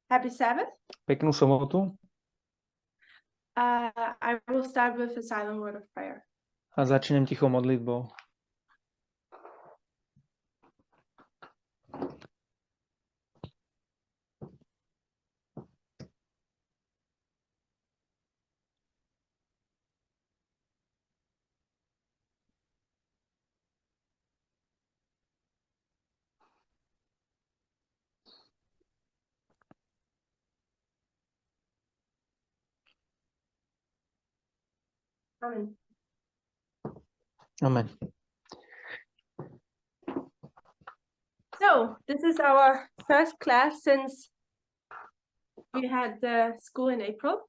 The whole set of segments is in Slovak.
Happy Sabbath. Peknú sobotu. I will start with a silent word of prayer. A začnem tichou modlitbou. Amen. Amen. So, this is our first class since we had the school in April.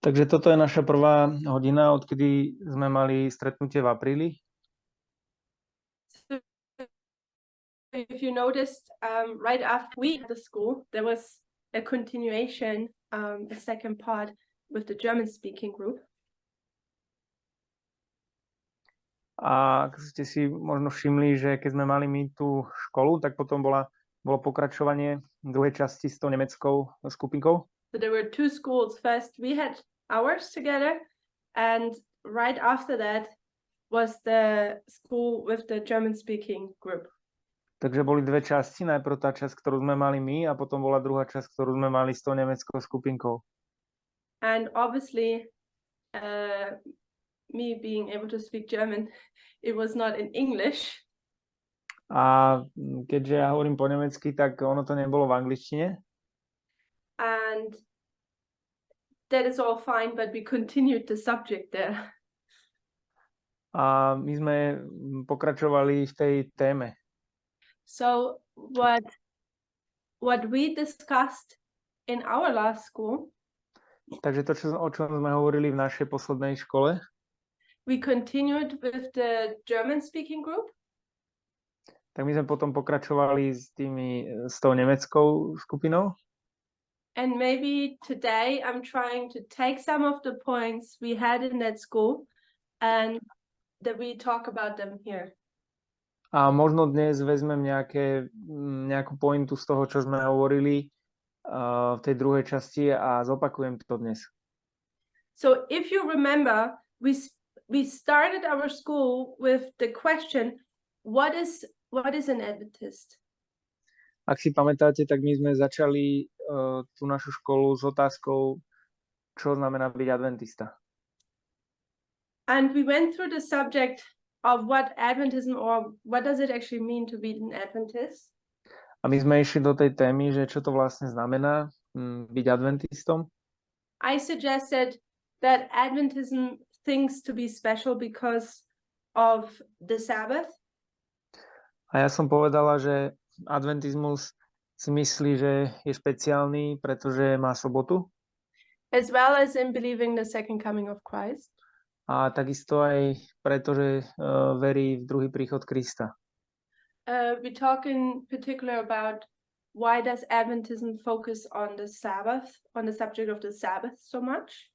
Takže toto je naša prvá hodina, odkedy sme mali stretnutie v apríli. So, if you noticed, right after we had the school, there was a continuation, a second part with the German-speaking group. A ak ste si možno všimli, že keď sme mali my tú školu, tak potom bolo pokračovanie druhej časti s tou nemeckou skupinkou. So there were two schools. First, we had ours together, and right after that was the school with the German-speaking group. Takže boli dve časti, najprv tá časť, ktorú sme mali my, a potom bola druhá časť, ktorú sme mali s tou nemeckou skupinkou. And obviously, me being able to speak German, it was not in English. A keďže ja hovorím po nemecky, tak ono to nebolo v angličtine. And that is all fine, but we continued the subject there. A my sme pokračovali v tej téme. So what we discussed in our last school, Takže to, o čom sme hovorili v našej poslednej škole, we continued with the German-speaking group. tak my sme potom pokračovali s tou nemeckou skupinou. And maybe today I'm trying to take some of the points we had in that school and that we talk about them here. A možno dnes vezmem nejakú pointu z toho, čo sme hovorili v tej druhej časti, a zopakujem to dnes. So if you remember, we started our school with the question, what is an Adventist? Ak si pamätáte, tak my sme začali tú našu školu s otázkou, čo znamená byť adventista. And we went through the subject of what Adventism, or what does it actually mean to be an Adventist. A my sme išli do tej témy, že čo to vlastne znamená byť adventistom. I suggested that Adventism thinks to be special because of the Sabbath. A ja som povedala, že adventizmus si myslí, že je špeciálny, pretože má sobotu. As well as in believing the second coming of Christ. A takisto aj preto, že verí v druhý príchod Krista. We talk in particular about why does Adventism focus on the Sabbath, on the subject of the Sabbath so much?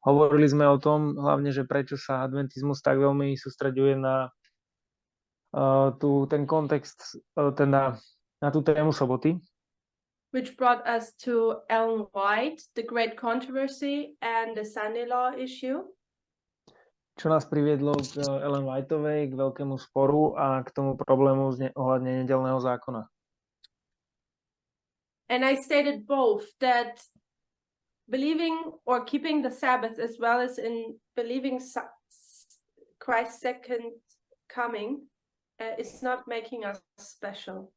Hovorili sme o tom hlavne, že prečo sa adventizmus tak veľmi sústreďuje na ten kontext, na tú tému soboty. Which brought us to Ellen White, the great controversy, and the Sunday law issue. Čo nás priviedlo k Ellen Whiteovej, k veľkému sporu a k tomu problému ohľadne nedeľného zákona. And I stated both, that believing or keeping the Sabbath, as well as in believing Christ's second coming, is not making us special.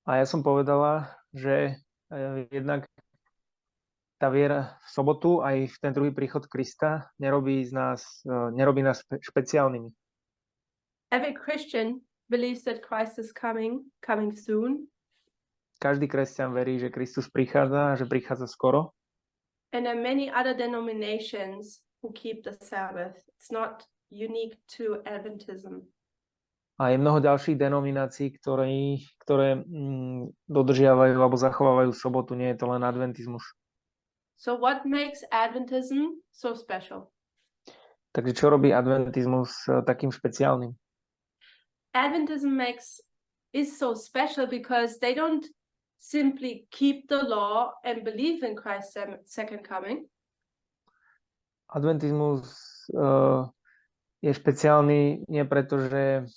A ja som povedala, že jednak tá viera v sobotu aj v ten druhý príchod Krista nerobí nás špeciálnymi. Every Christian believes that Christ is coming soon. Každý kresťan verí, že Kristus prichádza a že prichádza skoro. And there are many other denominations who keep the Sabbath. It's not unique to Adventism. A je mnoho ďalších denominácií, ktoré dodržiavajú alebo zachovávajú sobotu. Nie je to len adventizmus. So what makes Adventism so special? Takže čo robí adventizmus takým špeciálnym? Adventism makes is so special because they don't simply keep the law and believe in Christ's second coming. Adventizmus je špeciálny nie preto, že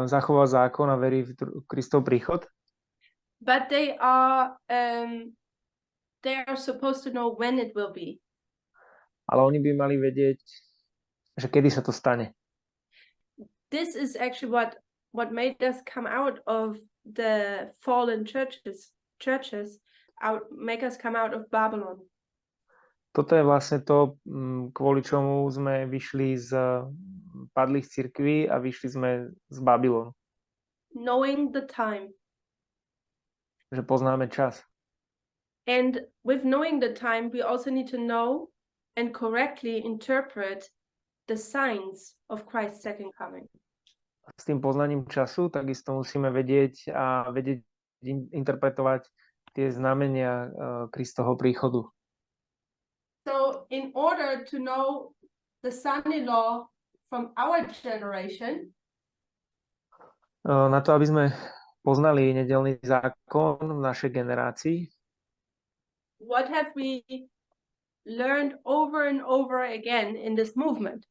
zachoval zákon a verí v Kristov príchod, but they are supposed to know when it will be. ale oni by mali vedieť, že kedy sa to stane. This is actually what made us come out of the fallen churches make us come out of Babylon. Toto je vlastne to, kvôli čomu sme vyšli z padlých cirkví a vyšli sme z Babylonu. Knowing the time. Že poznáme čas. And with knowing the time, we also need to know and correctly interpret the signs of Christ's second coming. S tým poznaním času takisto musíme vedieť interpretovať tie znamenia Kristovho príchodu. So in order to know the son-in-law from our generation, na to, aby sme poznali nedeľný zákon v našej generácii, what have we learned over and over again in this movement?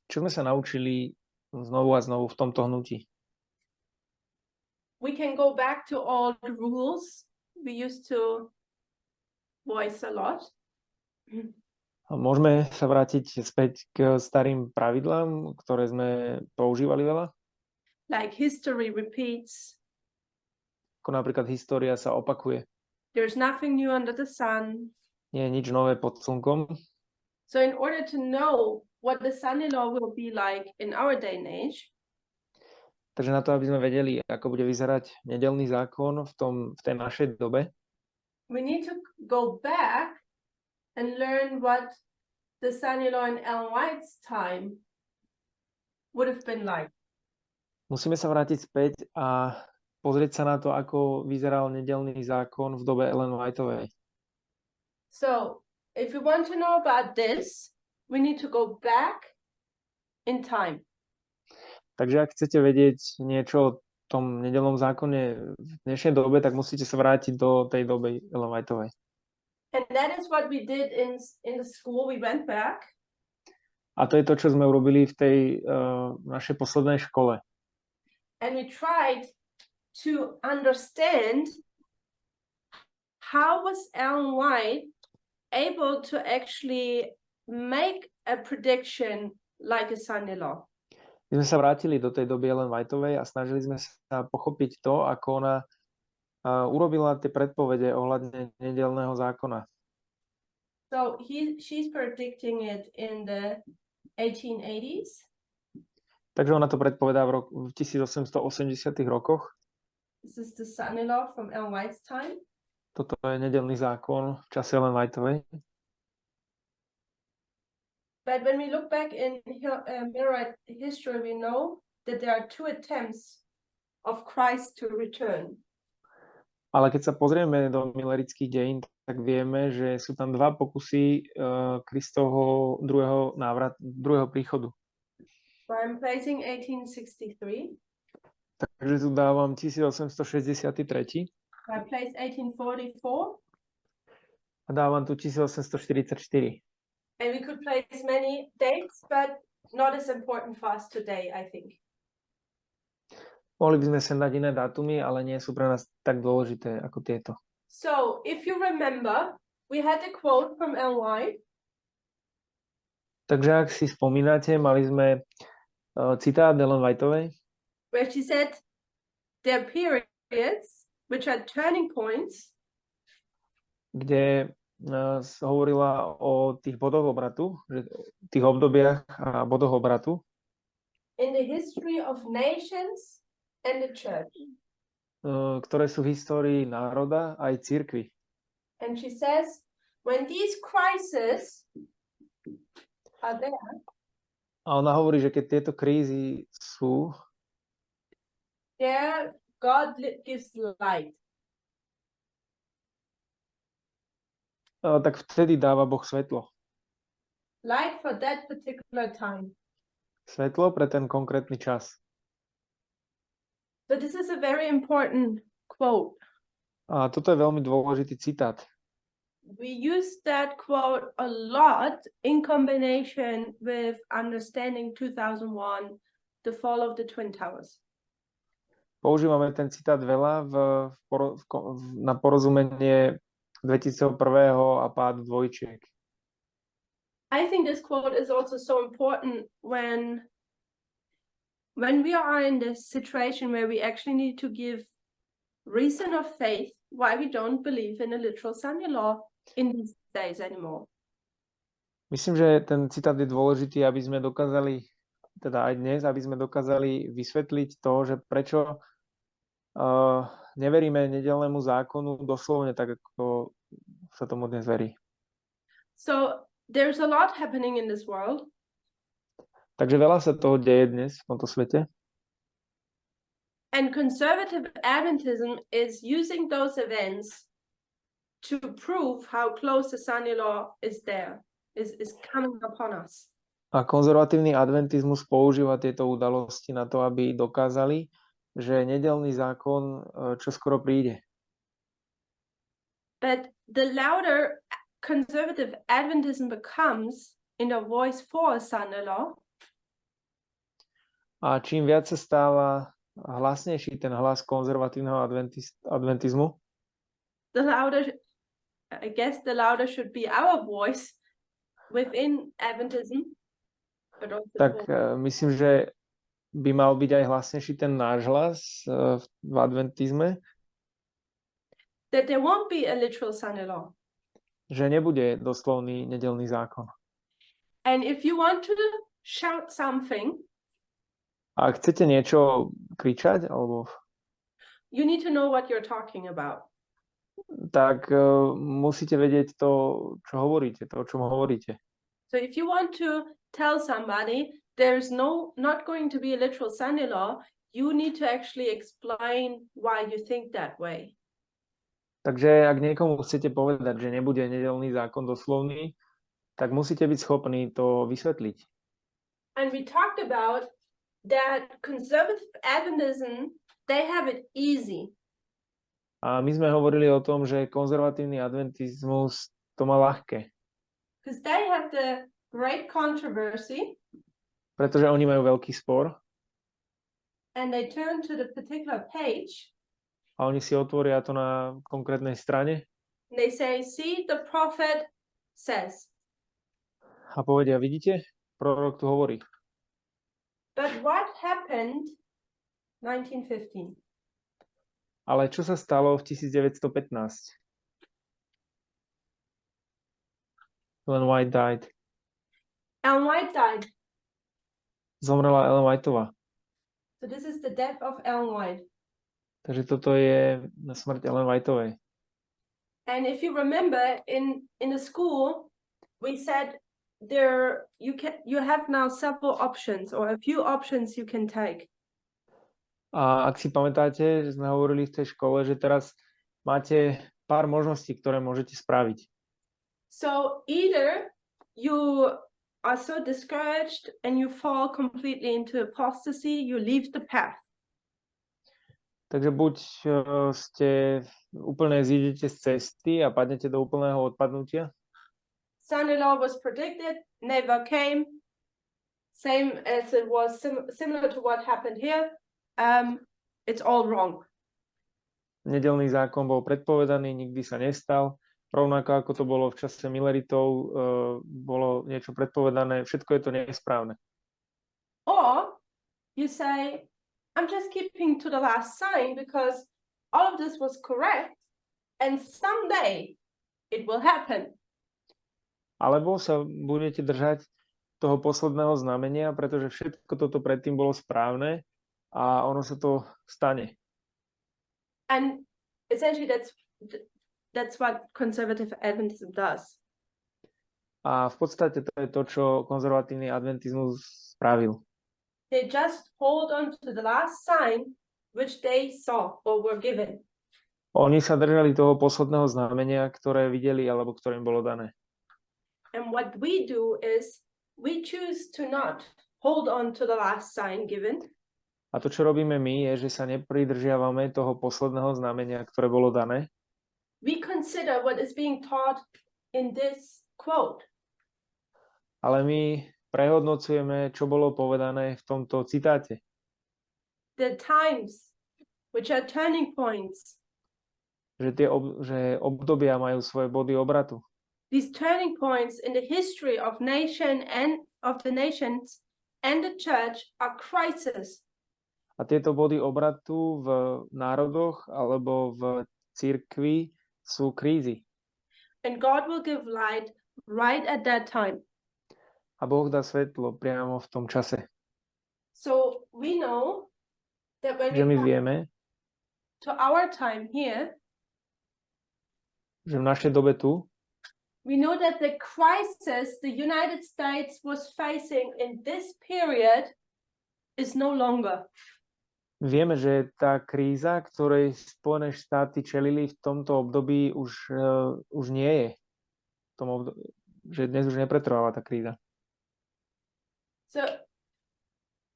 Čo sme sa naučili znovu a znovu v tomto hnutí? We can go back to all the rules we used to voice a lot. Môžeme sa vrátiť späť k starým pravidlám, ktoré sme používali veľa? Like history repeats. Ako napríklad história sa opakuje. There's nothing new under the sun. Nie je nič nové pod slnkom. So in order to know what the son-in-law will be like in our day and age, takže na to, aby sme vedeli, ako bude vyzerať nedeľný zákon v tej našej dobe, we need to go back and learn what the son-in-law in Ellen White's time would have been like. Musíme sa vrátiť späť a pozrieť sa na to, ako vyzeral nedeľný zákon v dobe Ellen Whiteovej. So, if you want to know about this, we need to go back in time. Takže ak chcete vedieť niečo o tom nedeľnom zákone v dnešnej dobe, tak musíte sa vrátiť do tej doby Ellen Whiteovej. And that is what we did in the school. We went back. A to je to, čo sme urobili v tej našej poslednej škole. And we tried to understand how was Ellen White able to actually make a prediction like a son-in-law. My sme sa vrátili do tej doby Ellen Whiteovej a snažili sme sa pochopiť to, ako ona urobila tie predpovede ohľadne nedeľného zákona. So she's predicting it in the 1880s. Takže ona to predpovedá v 1880 rokoch. This is the son-in-law from Ellen White's time. Toto je nedeľný zákon v čase Ellen Whiteovej. But when we look back in mirror history, we know that there are two attempts of Christ to return. Ale keď sa pozrieme do milerických dejín, tak vieme, že sú tam dva pokusy Kristovho druhého príchodu. So I'm placing 1863. Takže tu dávam 1863. I place 1844. A dávam tu 1844. And we could place many dates, but not as important for us today, I think. Mohli by sme sem dať iné dátumy, ale nie sú pre nás tak dôležité ako tieto. So, if you remember, we had a quote from Ellen White. Takže ak si spomínate, mali sme citát Ellen Whiteovej, where she said, there are periods which are turning points, kde hovorila o tých bodoch obratu, že tých obdobiach a bodoch obratu in the history of nations and the church. Ktoré sú v histórii národa aj cirkvi. And she says, when these crises are there, a ona hovorí, že keď tieto krízy sú, there God gives light. Tak vtedy dáva Boh svetlo. Light for that particular time. Svetlo pre ten konkrétny čas. But this is a very important quote. A toto je veľmi dôležitý citát. We use that quote a lot in combination with understanding 2001, the fall of the Twin Towers. Používame ten citát veľa na porozumenie 2001 a pád dvojčiek. I think this quote is also so important when we are in this situation where we actually need to give reason of faith why we don't believe in a literal son-in-law in these days anymore. Myslím, že ten citát je dôležitý, aby sme dokázali, teda aj dnes, aby sme dokázali vysvetliť to, že prečo neveríme nedeľnému zákonu doslovne tak, ako sa tomu dnes verí. So there's a lot happening in this world. Takže veľa sa toho deje dnes v tomto svete. And conservative Adventism is using those events to prove how close the son-in-law is there, is coming upon us. A konzervatívny adventizmus používa tieto udalosti na to, aby dokázali, že nedeľný zákon čoskoro príde. But the louder conservative Adventism becomes in a voice for a son-in-law, a čím viac sa stáva hlasnejší ten hlas konzervatívneho adventizmu, the louder, I guess the louder should be our voice within Adventism. But also tak myslím, že by mal byť aj hlasnejší ten náš hlas v adventizme, that there won't be a literal son-in-law. že nebude doslovný nedeľný zákon. And if you want to shout something, a ak chcete niečo kričať, alebo you need to know what you're talking about. tak musíte vedieť to, čo hovoríte, to, o čom hovoríte. So if you want to tell somebody there's not going to be a literal son-in-law, you need to actually explain why you think that way. Takže ak niekomu chcete povedať, že nebude nedeľný zákon doslovný, tak musíte byť schopní to vysvetliť. And we talked about that conservative Adventism, they have it easy. A my sme hovorili o tom, že konzervatívny adventizmus to má ľahké. Because they have the great controversy. Pretože oni majú veľký spor. And they turn to the particular page. A oni si otvoria to na konkrétnej strane. And they say, see, the prophet says. A povedia, vidíte, prorok tu hovorí. But what happened 1915? Ale čo sa stalo v 1915? Ellen White died. Ellen White died. Zomrela Ellen Whiteová. So this is the death of Ellen White. Takže toto je na smrť Ellen Whiteovej. And if you remember, in the school, we said you have now several options or a few options you can take. A ak si pamätáte, že sme hovorili v tej škole, že teraz máte pár možností, ktoré môžete spraviť. So either you are so discouraged and you fall completely into apostasy, you leave the path. Takže buď ste úplne zídete z cesty a padnete do úplného odpadnutia. Son-in-law was predicted, never came. Same as it was similar to what happened here. It's all wrong. Nedeľný zákon bol predpovedaný, nikdy sa nestal. Rovnako ako to bolo v čase Milleritov, bolo niečo predpovedané, všetko je to nesprávne. Or you say, I'm just keeping to the last sign because all of this was correct and someday it will happen. Alebo sa budete držať toho posledného znamenia, pretože všetko toto predtým bolo správne a ono sa to stane. And essentially that's what conservative Adventism does. A v podstate to je to, čo konzervatívny adventizmus spravil. They just hold on to the last sign which they saw or were given. Oni sa držali toho posledného znamenia, ktoré videli alebo ktoré im bolo dané. And what we do is we choose to not hold on to the last sign given. A A to, čo robíme my, je, že sa nepridržiavame toho posledného znamenia, ktoré bolo dané. We consider what is being taught in this quote. Ale my prehodnocujeme, čo bolo povedané v tomto citáte. The times which are turning points. Že obdobia majú svoje body obratu. These turning points in the history of nation and of the nations and the church are crises. A tieto body obratu v národoch alebo v cirkvi sú krízy. And God will give light right at that time. A Boh dá svetlo priamo v tom čase. So we know that when Že my we come vieme, to our time here, že v našej dobe tu, we know that the crisis the United States was facing in this period is no longer. vieme, že tá kríza, ktorej Spojené štáty čelili v tomto období, už nie je. V tom období, že dnes už nepretrváva tá kríza. So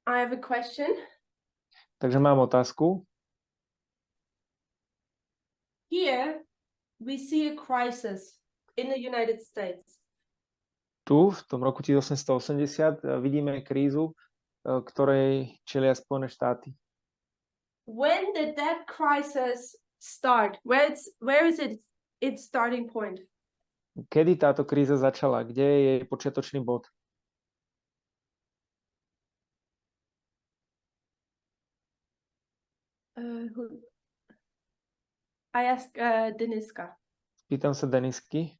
I have a question. Takže mám otázku. Here we see a crisis in the United States. Tu, v tom roku 1880, vidíme krízu, ktorej čelia Spojené štáty. When did that crisis start? Where is its starting point? Kedy táto kríza začala? Kde je jej počiatočný bod? I ask Deniska. Pýtam sa Denisky.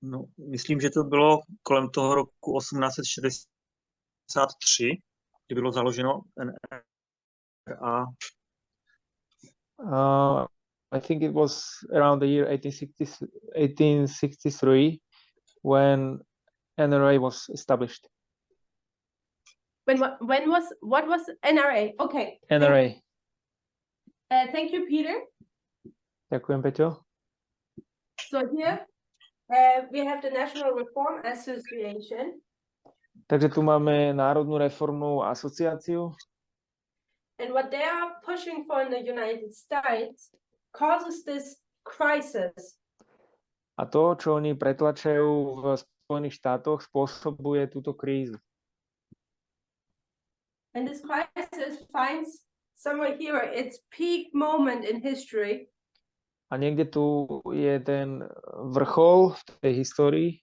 No, myslím, že to bylo kolem toho roku 1863, kdy bylo založeno NRA. I think it was around the year 1863 when NRA was established. What was NRA? Okay. NRA. Thank you, Peter. Ďakujem, Peťo. So here we have the National Reform Association. Takže tu máme Národnú reformnú asociáciu. And what they are pushing for in the United States causes this crisis. A to, čo oni pretlačajú v Spojených štátoch, spôsobuje túto krízu. And this crisis finds somewhere here its peak moment in history. A niekde tu je ten vrchol v tej histórii.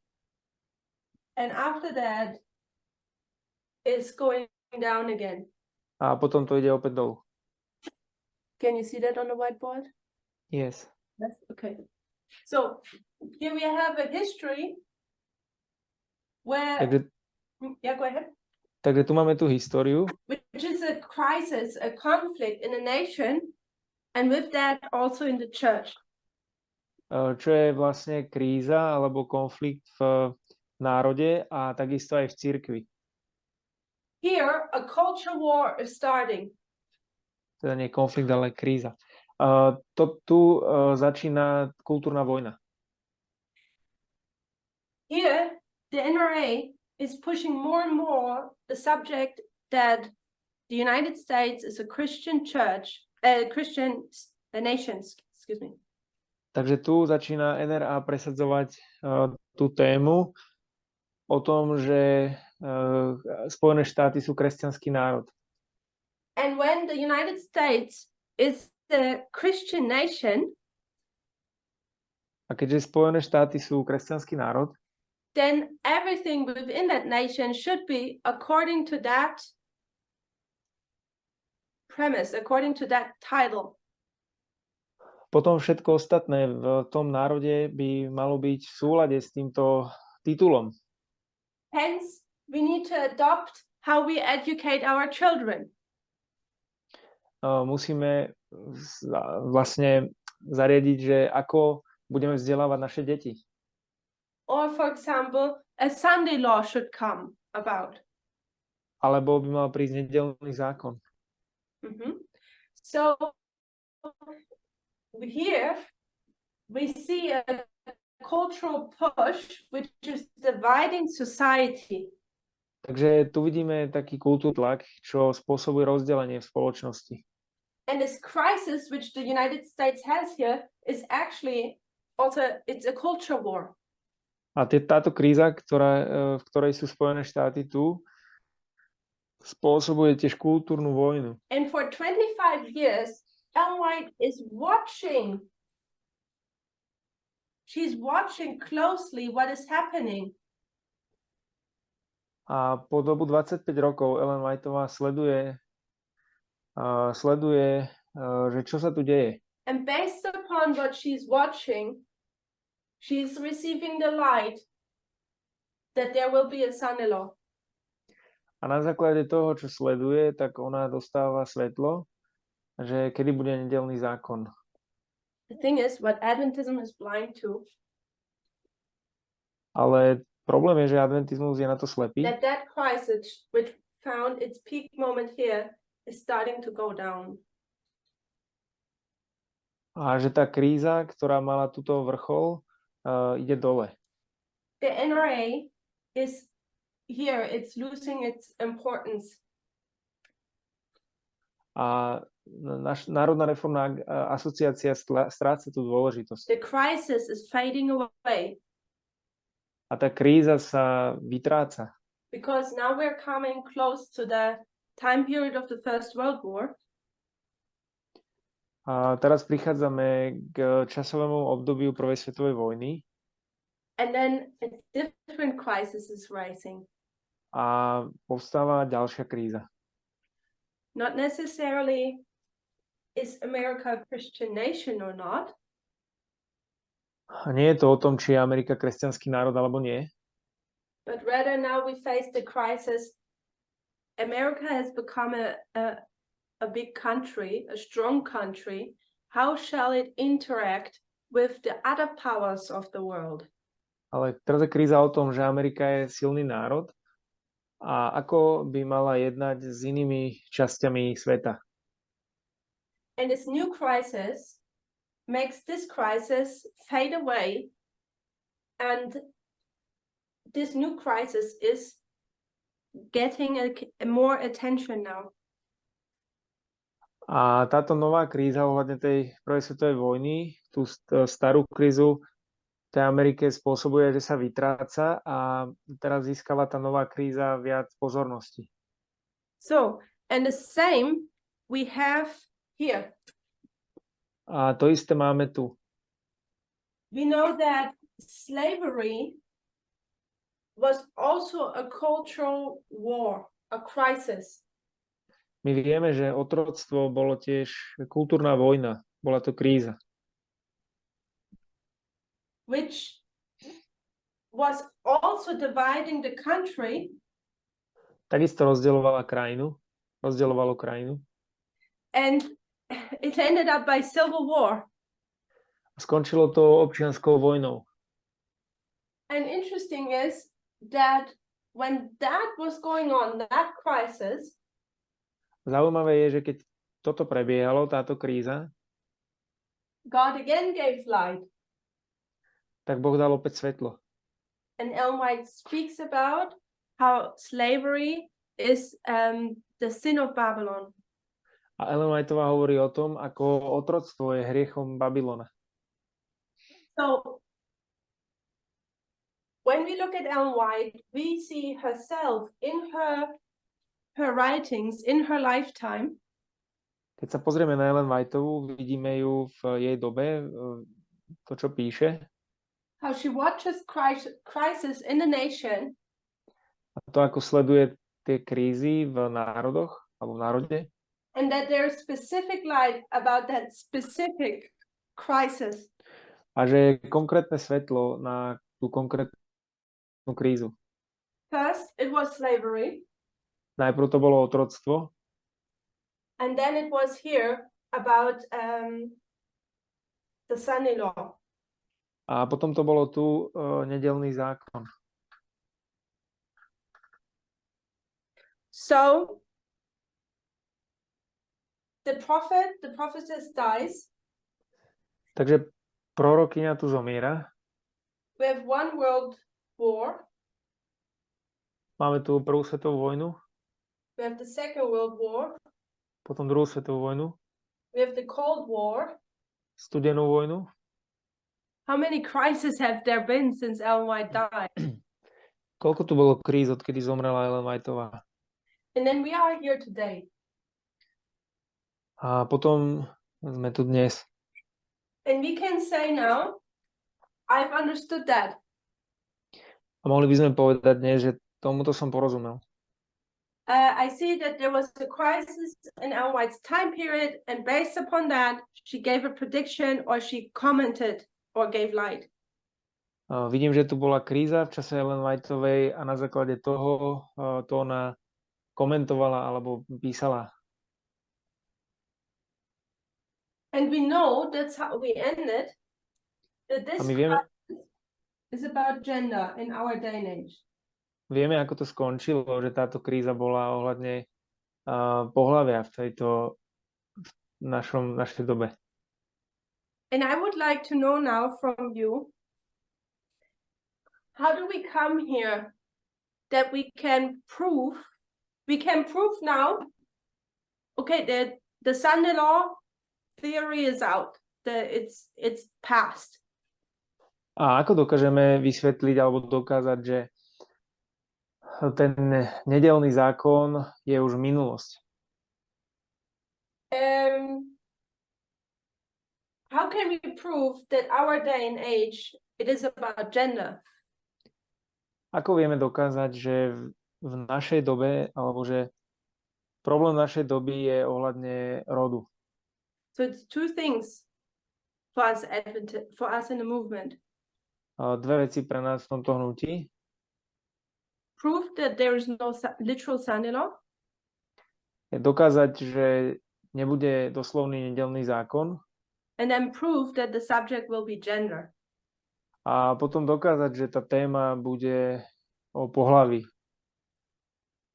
And after that is going down again. A potom to ide opäť dolu. Can you see that on the whiteboard? Yes. Yes. Okay. So here we have a history where yeah, go ahead. Takže tu máme tú históriu, Which is a crisis, a conflict in a nation, and with that also in the church. čo je vlastne kríza alebo konflikt v národe a takisto aj v cirkvi. Here, a culture war is starting. Teda nie konflikt, ale kríza. Tu začína kultúrna vojna. Here, the NRA is pushing more and more the subject that the United States is a Christian church, Christian nation, excuse me. Takže tu začína NRA presadzovať tú tému o tom, že Spojené štáty sú kresťanský národ. And when the United States is the Christian nation, a keďže Spojené štáty sú kresťanský národ, then everything within that nation should be according to that premise, according to that title. potom všetko ostatné v tom národe by malo byť v súlade s týmto titulom. Hence, we need to adopt how we educate our children. Musíme vlastne zariadiť, že ako budeme vzdelávať naše deti. Or, for example, a Sunday law should come about. Alebo by mal prísť nedeľný zákon. So here we see a cultural push which is dividing society. Takže tu vidíme taký kultúrny tlak, čo spôsobuje rozdelenie v spoločnosti. And this crisis which the United States has here is actually also, it's a culture war. A táto kríza, v ktorej sú Spojené štáty tu, spôsobuje tiež kultúrnu vojnu. And for 25 years, Ellen White is watching. She's watching closely what is happening. A po dobu 25 rokov Ellen Whiteová sleduje, že čo sa tu deje. And based upon what she's watching, she's receiving the light that there will be a son-in-law. A na základe toho, čo sleduje, tak ona dostáva svetlo, že kedy bude nedeľný zákon. The thing is, what Adventism is blind to, Ale problém je, že adventizmus je na to slepý. that crisis which found its peak moment here is starting to go down. A že tá kríza, ktorá mala túto vrchol, ide dole. The NRA is here, it's losing its importance. A Národná reformná asociácia stráca tú dôležitosť. The crisis is fading away A tá kríza sa vytráca. because now we're coming close to the time period of the First World War. A teraz prichádzame k časovému obdobiu Prvej svetovej vojny. And then a different crisis is rising. A povstáva ďalšia kríza. Not necessarily is America a Christian nation or not, A nie je to o tom, či je Amerika kresťanský národ alebo nie, but rather now we face the crisis. America has become a big country, a strong country. How shall it interact with the other powers of the world? ale teraz je kríza o tom, že Amerika je silný národ a ako by mala jednať s inými časťami sveta. And this new crisis makes this crisis fade away, and this new crisis is getting a more attention now. A táto nová kríza ohľadne tej prvej svetovej vojny, tú starú krízu tej Amerike spôsobuje, že sa vytráca a teraz získava tá nová kríza viac pozornosti. So, and the same we have here. A to isté máme tu. We know that slavery was also a cultural war, a crisis. My vieme, že otroctvo bolo tiež kultúrna vojna, bola to kríza. Which was also dividing the country. Takisto rozdeľovalo krajinu. And it ended up by civil war. Skončilo to občianskou vojnou. And interesting is that when that was going on, that crisis, Zaujímavé je, že keď toto prebiehalo, táto kríza, God again gave light. tak Boh dal opäť svetlo. And Ellen White speaks about how slavery is the sin of Babylon. A Ellen Whiteová hovorí o tom, ako otroctvo je hriechom Babylona. So when we look at Ellen White, we see herself in her writings, in her lifetime. Keď sa pozrieme na Ellen Whiteovú, vidíme ju v jej dobe, to, čo píše. How she watches crisis in the nation. A to, ako sleduje tie krízy v národoch, alebo v národe. And that there's specific light about that specific crisis. A že je konkrétne svetlo na tú konkrétnu krízu. First, it was slavery. Najprv to bolo otroctvo. And then it was here about the son-in-law. A potom to bolo tu nedeľný zákon. So the prophetess dies. Takže prorokyňa tu zomiera. We have one world war. Máme tu prvú svetovú vojnu, We have the Second World War. potom druhú svetovú vojnu, We have the Cold War. studenú vojnu. How many crises have there been since Ellen White died? Koľko tu bolo kríz, odkedy zomrela Ellen Whiteová? And then we are here today. A potom sme tu dnes. And we can say now, I've understood that. A mohli by sme povedať dnes, že tomuto som porozumel. I see that there was a crisis in Ellen White's time period, and based upon that, she gave a prediction or she commented or gave light. Vidím, že tu bola kríza v čase Ellen Whiteovej a na základe toho to ona komentovala alebo písala. And we know that's how we ended, that this A my vieme, is about gender in our day and age. vieme, ako to skončilo, že táto kríza bola ohľadne pohlavia v našej dobe. And I would like to know now from you, how do we come here that we can prove now, okay, that the Sunday law theory is out, that it's past. A ako dokážeme vysvetliť alebo dokázať, že ten nedeľný zákon je už minulosť? How can we prove that our day and age, it is about gender? Ako vieme dokázať, že v našej dobe, alebo že problém našej doby je ohľadne rodu? So it's two things for us in the movement. Dve veci pre nás v tomto hnutí. Proof that there is no literal Sunday law. Je dokázať, že nebude doslovný nedeľný zákon. And then prove that the subject will be gender. A potom dokázať, že tá téma bude o pohlaví.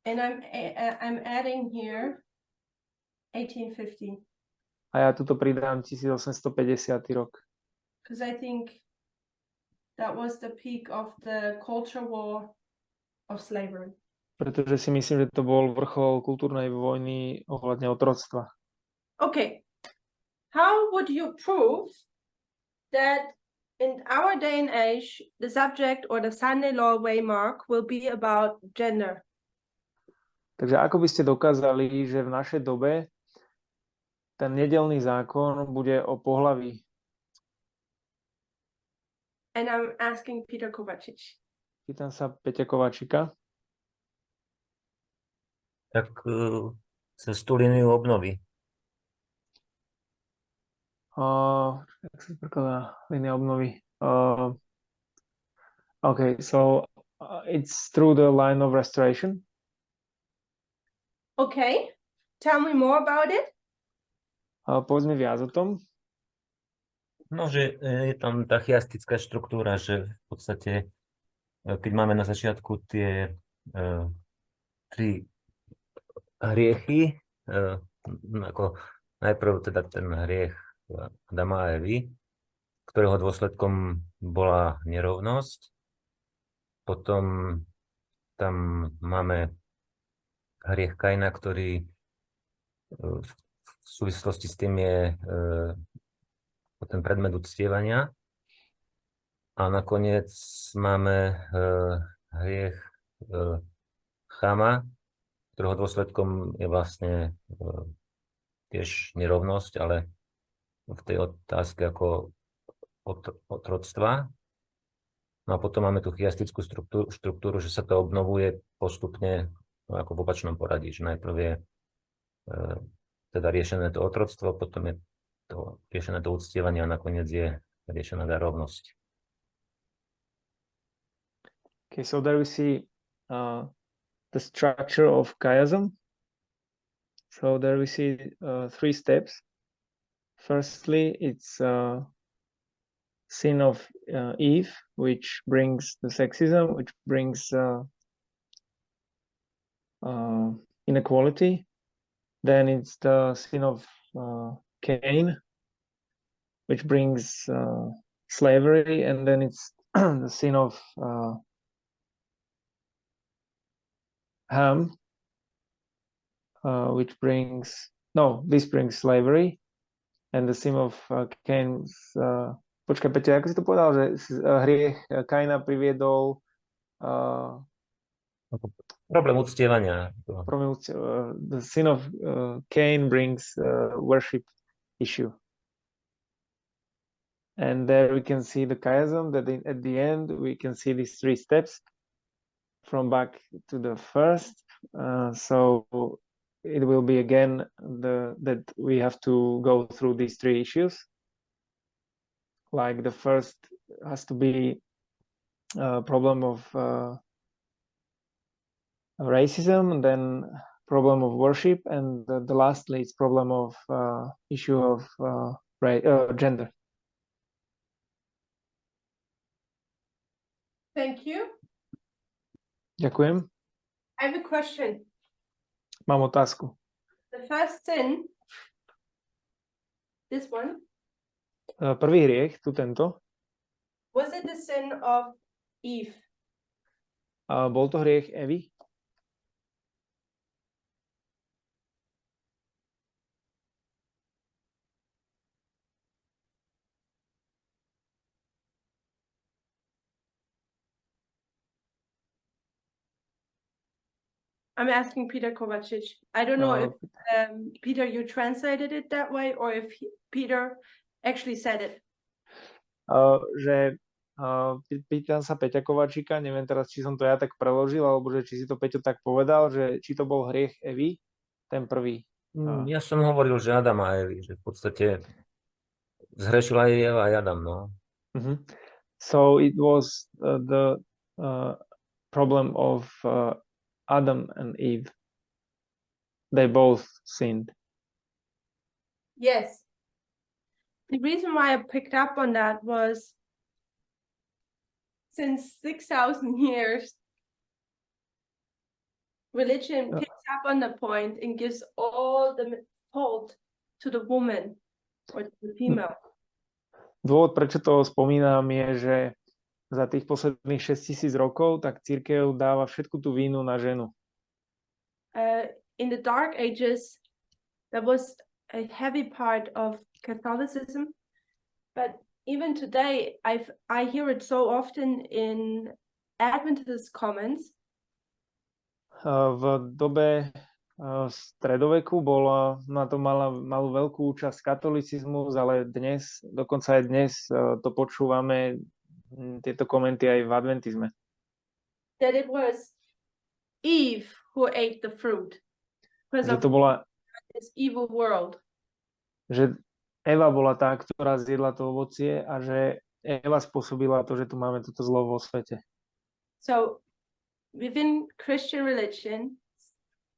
And I'm adding here 1850. A ja tuto pridám 1850 rok. Because I think that was the peak of the culture war of slavery. Pretože si myslím, že to bol vrchol kultúrnej vojny ohľadne otroctva. Okay. How would you prove that in our day and age, the subject or the Sunday law waymark will be about gender? Takže ako by ste dokázali, že v našej dobe ten nedeľný zákon bude o pohlaví? And I'm asking Peter Kovačič. Pýtam sa Peťa Kovačika. Tak cez tú líniu obnovy. Jak sa prekladá línia obnovy? Okay, so it's through the line of restoration. Okay, tell me more about it. Povedz mi viac o tom. No, že je tam tá chiastická štruktúra, že v podstate, keď máme na začiatku tie tri hriechy, ako najprv teda ten hriech Adama a Evy, ktorého dôsledkom bola nerovnosť. Potom tam máme hriech Kaina, ktorý v súvislosti s tým je ten predmet uctievania. A nakoniec máme hriech Chama, ktorého dôsledkom je vlastne tiež nerovnosť, ale v tej otázke ako otroctva. No a potom máme tú chiastickú štruktúru, že sa to obnovuje postupne ako v opačnom poradí, že najprv je teda riešené to otroctvo, potom je to riešené to uctievanie a nakoniec je riešená tá rovnosť. Okay, so there we see the structure of chiasm. So there we see three steps. Firstly, it's sin of Eve, which brings the sexism, which brings inequality. Then it's the sin of Cain, which brings slavery, and then it's the sin of Ham, which brings this brings slavery, and the sin of Cain. Počkaj, Peťo, ako si to povedal, že hriech Kaina priviedol Problém uctievania. the sin of Cain brings worship issue. And there we can see the chiasm, that at the end we can see these 3 steps from back to the first. So it will be again that we have to go through these 3 issues. Like the first has to be a problem of racism, and then problem of worship, and the lastly is problem of issue of gender. Thank you. Ďakujem. I have a question. Mám otázku. The first sin, this one, Prvý hriech, tento, was it the sin of Eve? bol to hriech Evy? I'm asking Peter Kovacic. I don't know if Peter, you translated it that way, or if Peter actually said it. Pýtam sa Peťa Kovačíka, neviem teraz, či som to ja tak preložil, alebo že či si to Peťo tak povedal, že či to bol hriech Evy, ten prvý. Ja som hovoril, že Adam a Evy, že v podstate zhrešila aj Eva a Adam, no. So it was the problem of Adam and Eve. They both sinned. Yes. The reason why I picked up on that was since 6,000 years, religion picks up on the point and gives all the fault to the woman or to the female. Dôvod, prečo to spomínam, je, že za tých posledných 6,000 rokov, tak cirkev dáva všetku tú vínu na ženu. In the Dark Ages, that was a heavy part of Catholicism, but even today, I hear it so often in Adventist comments. V dobe stredoveku bola na to malú veľkú účasť katolicizmus, ale dnes, dokonca aj dnes to počúvame tieto komenty aj v adventizme. That it was Eve who ate the fruit because of this evil world. Že Eva bola tá, ktorá zjedla to ovocie, a že Eva spôsobila to, že tu máme toto zlo vo svete. So within Christian religion,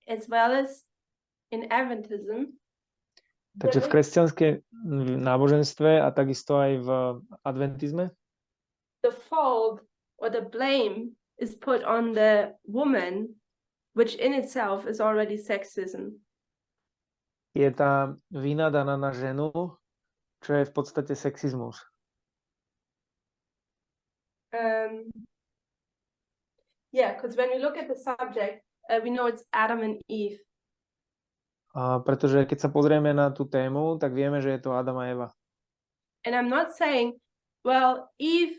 as well as in Adventism, takže v kresťanskej náboženstve a takisto aj v adventizme, the fault or the blame is put on the woman, which in itself is already sexism. Je tá vina daná na ženu, čo je v podstate sexizmus. Yeah, because when we look at the subject, we know it's Adam and Eve. Pretože keď sa pozrieme na tú tému, tak vieme, že je to Adam a Eva. And I'm not saying, well, Eve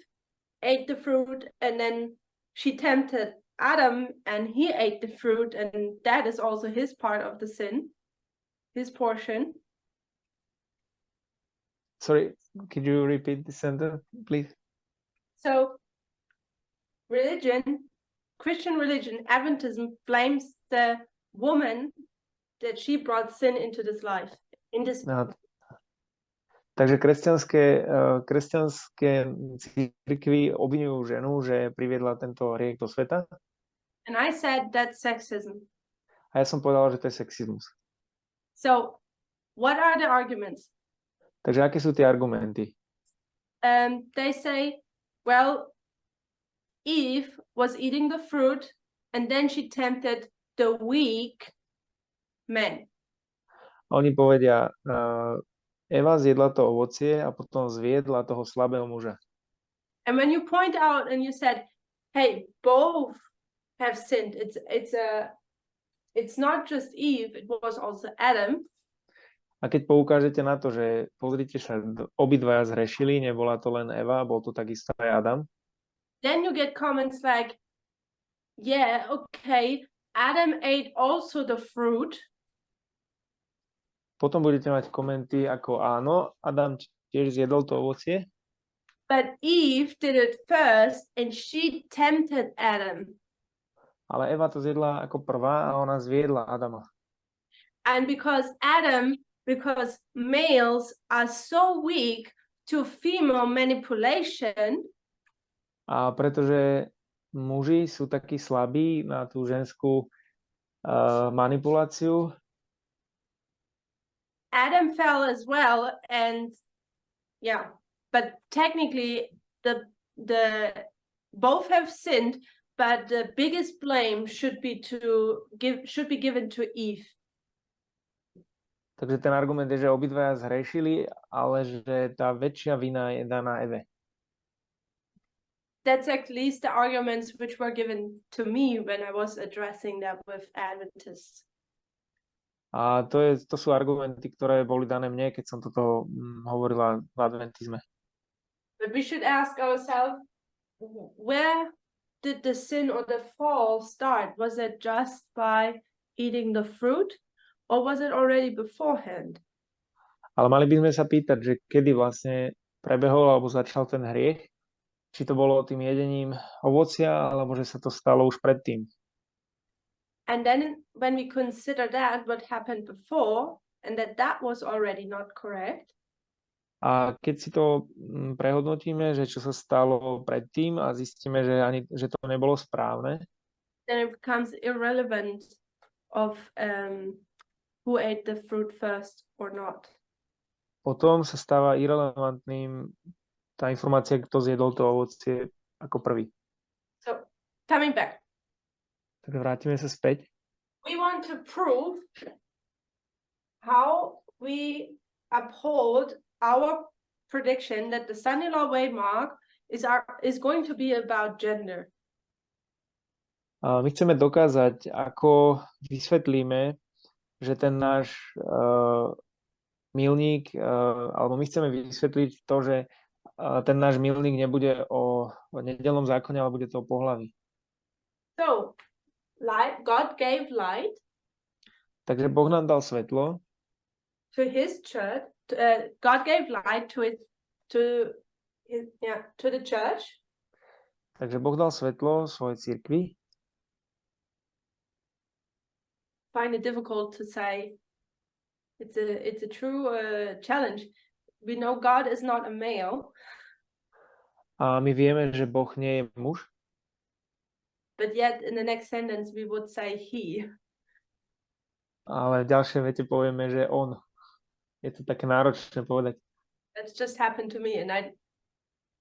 ate the fruit and then she tempted Adam and he ate the fruit, and that is also his part of the sin, his portion. Sorry, could you repeat the sentence, please? So, Christian religion, Adventism, blames the woman that she brought sin into this life. Takže kresťanské cirkvi obviňujú ženu, že priviedla tento hriech do sveta. And I said that's sexism. A ja som povedal, že to je sexizmus. So, what are the arguments? Takže aké sú tie argumenty? They say, well, Eve was eating the fruit and then she tempted the weak men. A oni povedia, Eva zjedla to ovocie a potom zviedla toho slabého muža. And when you point out and you said, hey, both have sinned, it's not just Eve, it was also Adam. A keď poukážete na to, že pozrite sa, obidvaja zhrešili, nebola to len Eva, bol to takisto aj Adam, Then you get comments like, yeah, okay, Adam ate also the fruit, potom budete mať komenty ako áno, Adam tiež zjedol to ovocie, but Eve did it first and she tempted Adam. ale Eva to zjedla ako prvá a ona zviedla Adama. And because males are so weak to female manipulation, A pretože muži sú takí slabí na tú ženskú manipuláciu, Adam fell as well, and yeah, but technically the both have sinned, but the biggest blame should be given to Eve. takže ten argument je, že obidvaja zhrešili, ale že tá väčšia vina je daná Eve. That's at least the arguments which were given to me when I was addressing that with Adventists. A to sú argumenty, ktoré boli dané mne, keď som toto hovorila v adventizme. But we should ask ourselves, where did the sin or the fall start? Was it just by eating the fruit, or was it already beforehand? Ale mali by sme sa pýtať, že kedy vlastne prebehol alebo začal ten hriech, či to bolo tým jedením ovocia, alebo že sa to stalo už predtým. And then when we consider that, what happened before, and that was already not correct. A keď si to prehodnotíme, že čo sa stalo predtým a zistíme, že to nebolo správne, then it becomes irrelevant of who ate the fruit first or not. potom sa stáva irelevantným tá informácia, kto zjedol to ovocie ako prvý. So, coming back. Tak vrátime sa späť. We want to prove how we uphold our prediction that the son-in-law waymark is going to be about gender. My chceme dokázať, ako vysvetlíme, že ten náš milník, alebo my chceme vysvetliť to, že ten náš milník nebude o nedelnom zákone, ale bude to o pohlaví. So, God gave light. Takže Boh nám dal svetlo. To his church. God gave light to the church. Takže Boh dal svetlo svojej cirkvi. Find it difficult to say. It's a true challenge. We know God is not a male. A my vieme, že Boh nie je muž. But yet in the next sentence we would say he. Ale v ďalšej vete povieme, že on. Je to také náročné povedať. That's just happened to me, and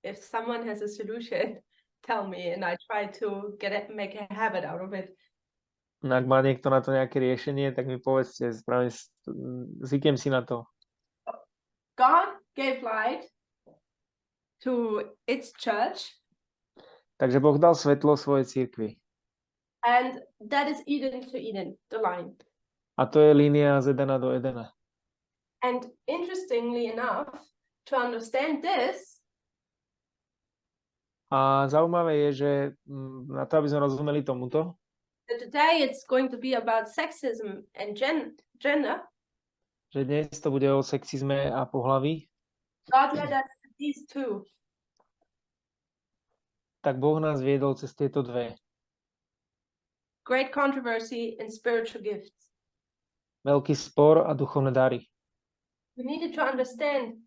if someone has a solution, tell me, and I try to make a habit out of it. Ak má niekto na to nejaké riešenie, tak mi povedzte, zvyknem si na to. God gave light to its church. Takže Boh dal svetlo svojej cirkvi. And that is Eden to Eden, the line. A to je línia z Edena do Edena. And interestingly enough, to understand this, a zaujímavé je, že na to, aby sme rozumeli tomuto, that today it's going to be about sexism and gender, že dnes to bude o sexizme a pohlaví, God led us to these two. Tak Boh nás viedol cez tieto dve. Great controversy in spiritual gifts. Veľký spor a duchovné dary. We needed to understand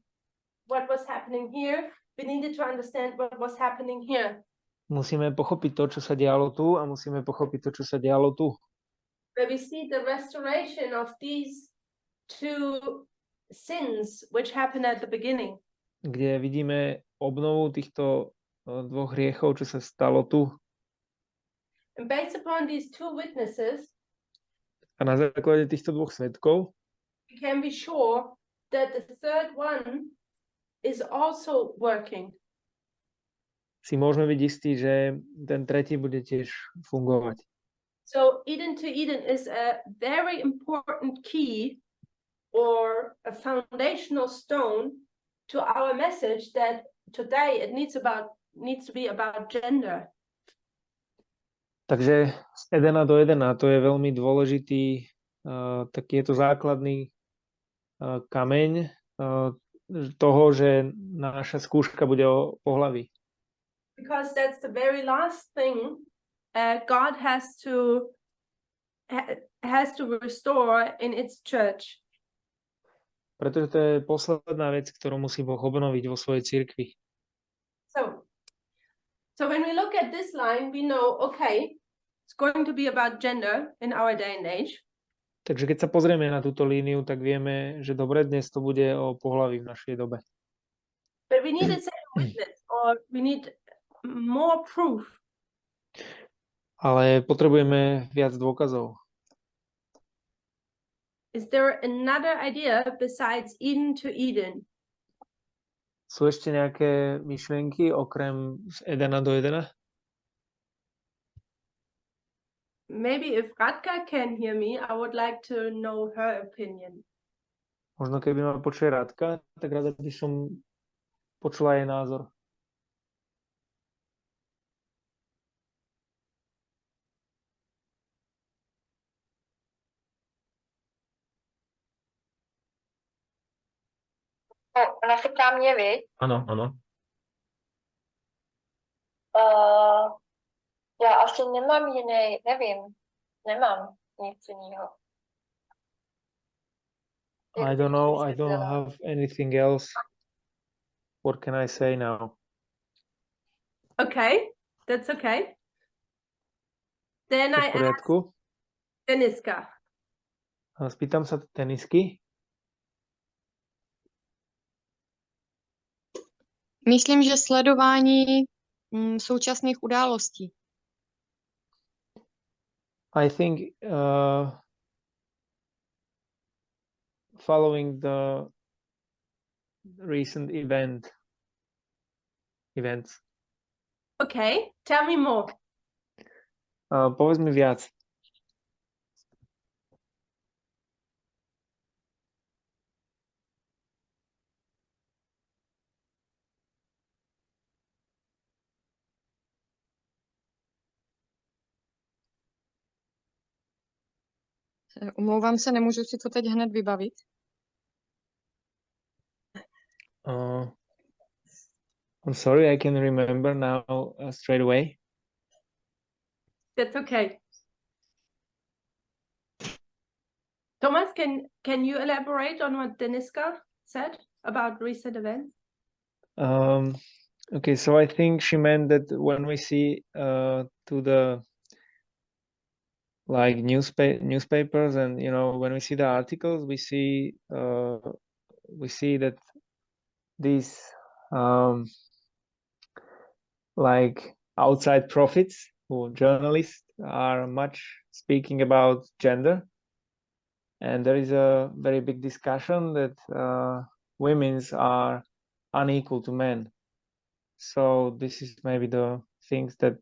what was happening here. We needed to understand what was happening here. Musíme pochopiť to, čo sa dialo tu, a musíme pochopiť to, čo sa dialo tu. Where we see the restoration of these two sins which happened at the beginning. Kde vidíme obnovu týchto dvoch hriechov, čo sa stalo tu. And based upon these two witnesses, a na základe týchto dvoch svedkov we can be sure that the third one is also working. Si môžeme byť istí, že ten tretí bude tiež fungovať. So Eden to Eden is a very important key or a foundational stone to our message that today it needs to be about gender. Takže z Edena do Edena, to je veľmi dôležitý, taký je to základný kameň toho, že naša skúška bude o pohlaví. Because that's the very last thing God has to restore in its church. Pretože to je posledná vec, ktorú musí Boh obnoviť vo svojej cirkvi. So when we look at this line, we know, okay, it's going to be about gender in our day and age. Takže keď sa pozrieme na túto líniu, tak vieme, že dobre, dnes to bude o pohlaví v našej dobe. But we need a second witness, or we need more proof. Ale potrebujeme viac dôkazov. Is there another idea besides Eden to Eden? Sú ešte nejaké myšlienky okrem z Edena do Edena? Maybe if Radka can hear me, I would like to know her opinion. Možno keby ma počuje Radka, tak rada by som počula jej názor. Ona se ptá mě, viď? Áno, áno. Já asi nemám jiný, nevím, nemám nic jiného. I don't know, I don't have anything else. What can I say now? Okay, that's okay. Then To I v poriadku? ask Deniska. Spýtam sa tenisky. Myslím, že sledování současných událostí. I think following the recent events. Okay, tell me more. Povedz mi viac. Omlouvám se, nemůžu si to teď hned vybavit. I'm sorry, I can remember now straight away. That's okay. Thomas, can you elaborate on what Deniska said about recent events? Okay, so I think she meant that when we see to the like newspapers and when we see the articles, we see that these like outside prophets or journalists are much speaking about gender, and there is a very big discussion that women's are unequal to men. So this is maybe the things that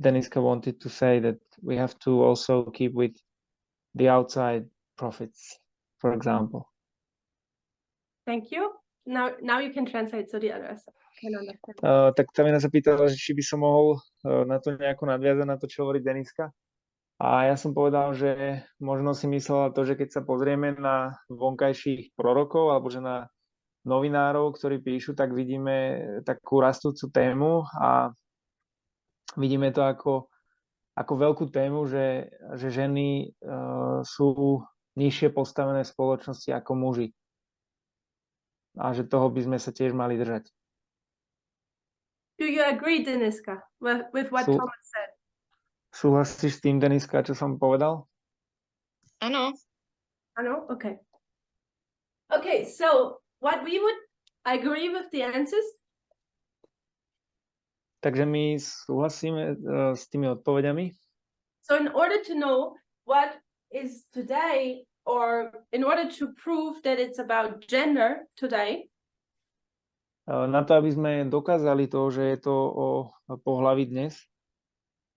Deniska wanted to say, that we have to also keep with the outside prophets, for example. Thank you. Now you can translate so the others can understand. Tak Tamina sa pýtala, že či by som mohol na to nejako nadviazať, na to, čo hovorí Deniska. A ja som povedal, že možno si myslela to, že keď sa pozrieme na vonkajších prorokov alebo že na novinárov, ktorí píšu, tak vidíme takú rastúcu tému a vidíme to ako veľkú tému, že ženy sú nižšie postavené v spoločnosti ako muži. A že toho by sme sa tiež mali držať. Do you agree, Deniska, with what Thomas said? Súhlasíš s tým, Deniska, čo som povedal? Ano. Ano? Okay. Okay, so what we would agree with the answers? Takže my súhlasíme s tými odpovediami. So in order to know what is today or in order to prove that it's about gender today, Na to, aby sme dokázali to, že je to o pohlaví dnes,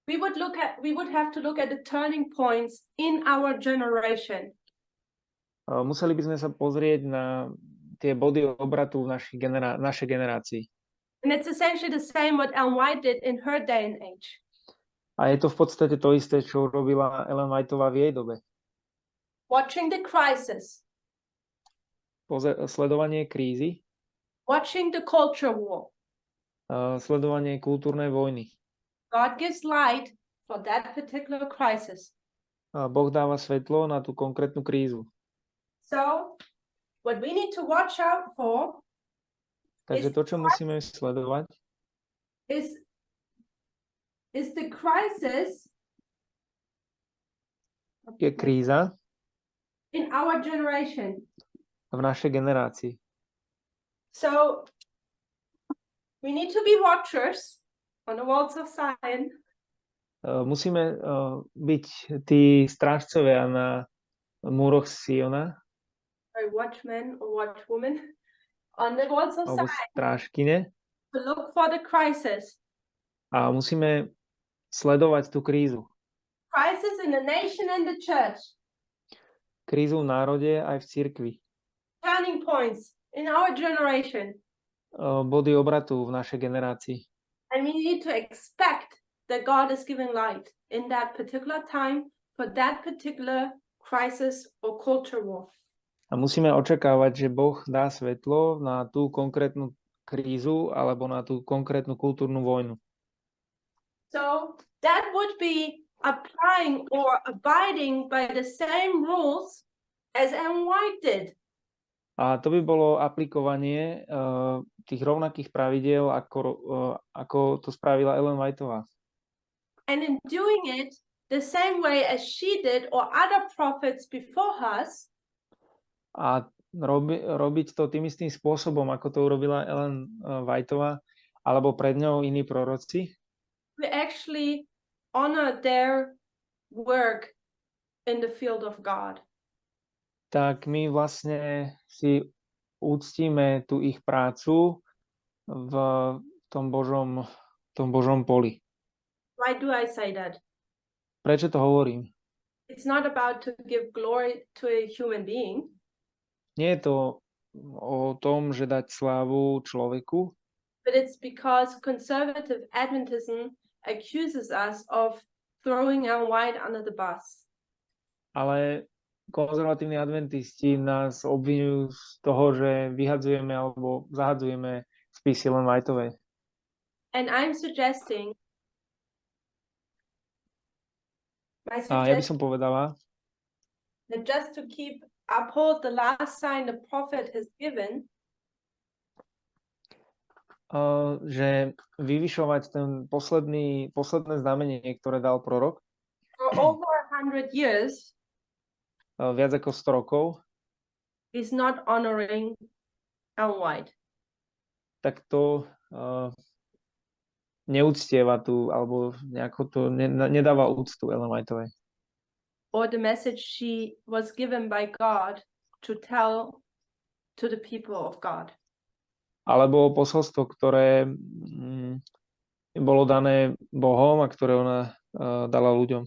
we would have to look at the turning points in our generation. museli by sme sa pozrieť na tie body obratu v našej generácii. And it's essentially the same what Ellen White did in her day and age. A je to v podstate to isté, čo robila Ellen Whiteová v jej dobe. Watching the crisis, Sledovanie krízy, watching the culture war. sledovanie kultúrnej vojny. God gives light for that particular crisis. Boh dáva svetlo na tú konkrétnu krízu. So, what we need to watch out for Takže to, čo musíme sledovať, is the crisis je kríza in our generation. v našej generácii. So, we need to be watchers on the walls of Zion. Musíme byť tí strážcovia na múroch Siona, Or watchmen or watchwomen on the walls of alebo Zion strážkyne, to look for the crisis. a musíme sledovať tú krízu. Crisis in the nation and the church. Krízu v národe aj v cirkvi. Turning points in our generation. Body obratu v našej generácii. And we need to expect that God is giving light in that particular time for that particular crisis or culture war. A musíme očakávať, že Boh dá svetlo na tú konkrétnu krízu alebo na tú konkrétnu kultúrnu vojnu. So that would be applying or abiding by the same rules as Ellen White did. A to by bolo aplikovanie tých rovnakých pravidiel, ako to spravila Ellen Whiteová. And in doing it the same way as she did or other prophets before us, A robiť to tým istým spôsobom, ako to urobila Ellen Whiteová, alebo pred ňou iní proroci, we actually honor their work in the field of God. tak my vlastne si úctíme tú ich prácu v tom Božom poli. Why do I say that? Prečo to hovorím? It's not about to give glory to a human being. Nie je to o tom, že dať slávu človeku, But it's because conservative Adventism accuses us of throwing Ellen White under the bus. ale konzervatívni adventisti nás obvinujú z toho, že vyhadzujeme alebo zahadzujeme spisy Ellen Whiteovej. And I'm suggesting, A ja by som povedala, that just to uphold the last sign the prophet has given, že vyvyšovať ten posledné znamenie, ktoré dal prorok, for over 100 years, viac ako 100 rokov, is not honoring Ellen White. tak to neúctieva tu, alebo nejako to nedáva úctu Ellen Whiteovej. Or the message she was given by God to tell to the people of God. Alebo posolstvo, ktoré bolo dané Bohom a ktoré ona dala ľuďom.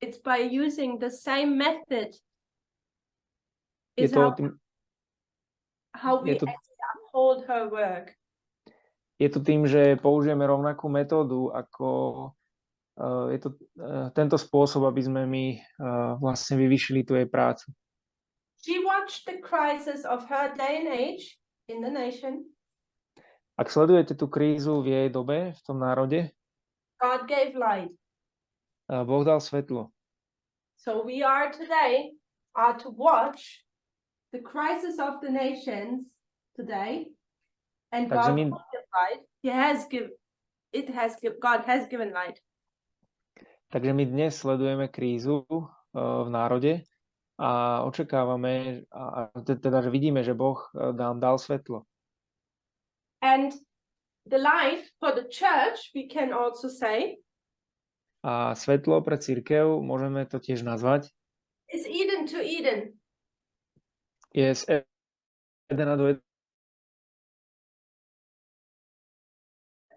It's by using the same method Je is to how we je to- actually uphold her work. Je to tým, že použijeme rovnakú metódu, ako je to tento spôsob, aby sme my vlastne vyvýšili tú jej prácu. She watched the crisis of her day and age in the nation. Ak sledujete tú krízu v jej dobe, v tom národe, God gave light. Boh dal svetlo. So we are today to watch the crisis of the nations today, and Takže God my, will give light. God has given light. takže my dnes sledujeme krízu v národe a očakávame, teda, že vidíme, že Boh nám dal svetlo. And the light for the church, we can also say, A svetlo pre cirkev, môžeme to tiež nazvať, is Eden Eden to Eden. Je z Edena do Edena.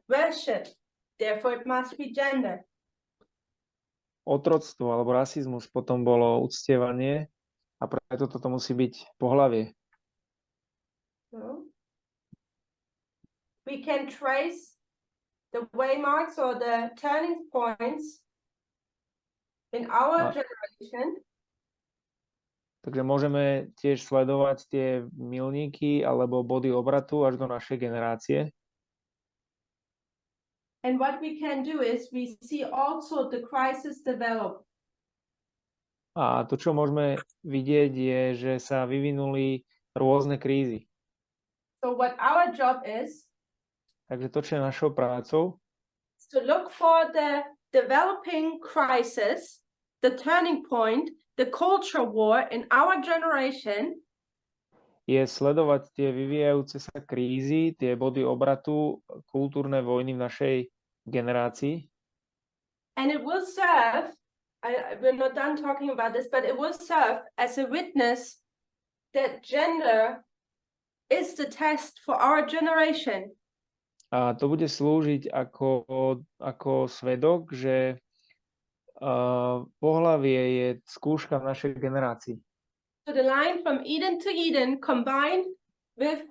Worship. Therefore, it must be gender. Otroctvo alebo rasizmus potom bolo uctievanie a preto toto musí byť pohlavie. So, we can trace the waymarks or the turning points in our generation. Takže môžeme tiež sledovať tie milníky alebo body obratu až do našej generácie. And what we can do is we see also the crisis develop. A to, čo môžeme vidieť, je, že sa vyvinuli rôzne krízy. So what our job is Takže to, čo je našou prácou, to look for the developing crisis, the turning point, the culture war in our generation, je sledovať tie vyvíjajúce sa krízy, tie body obratu, kultúrne vojny v našej generácii. and it will serve, we're not done talking about this, but it will serve as a witness that gender is the test for our generation. A to bude slúžiť ako svedok, že pohlavie je skúška v našej generácii. So the line from Eden to Eden combined with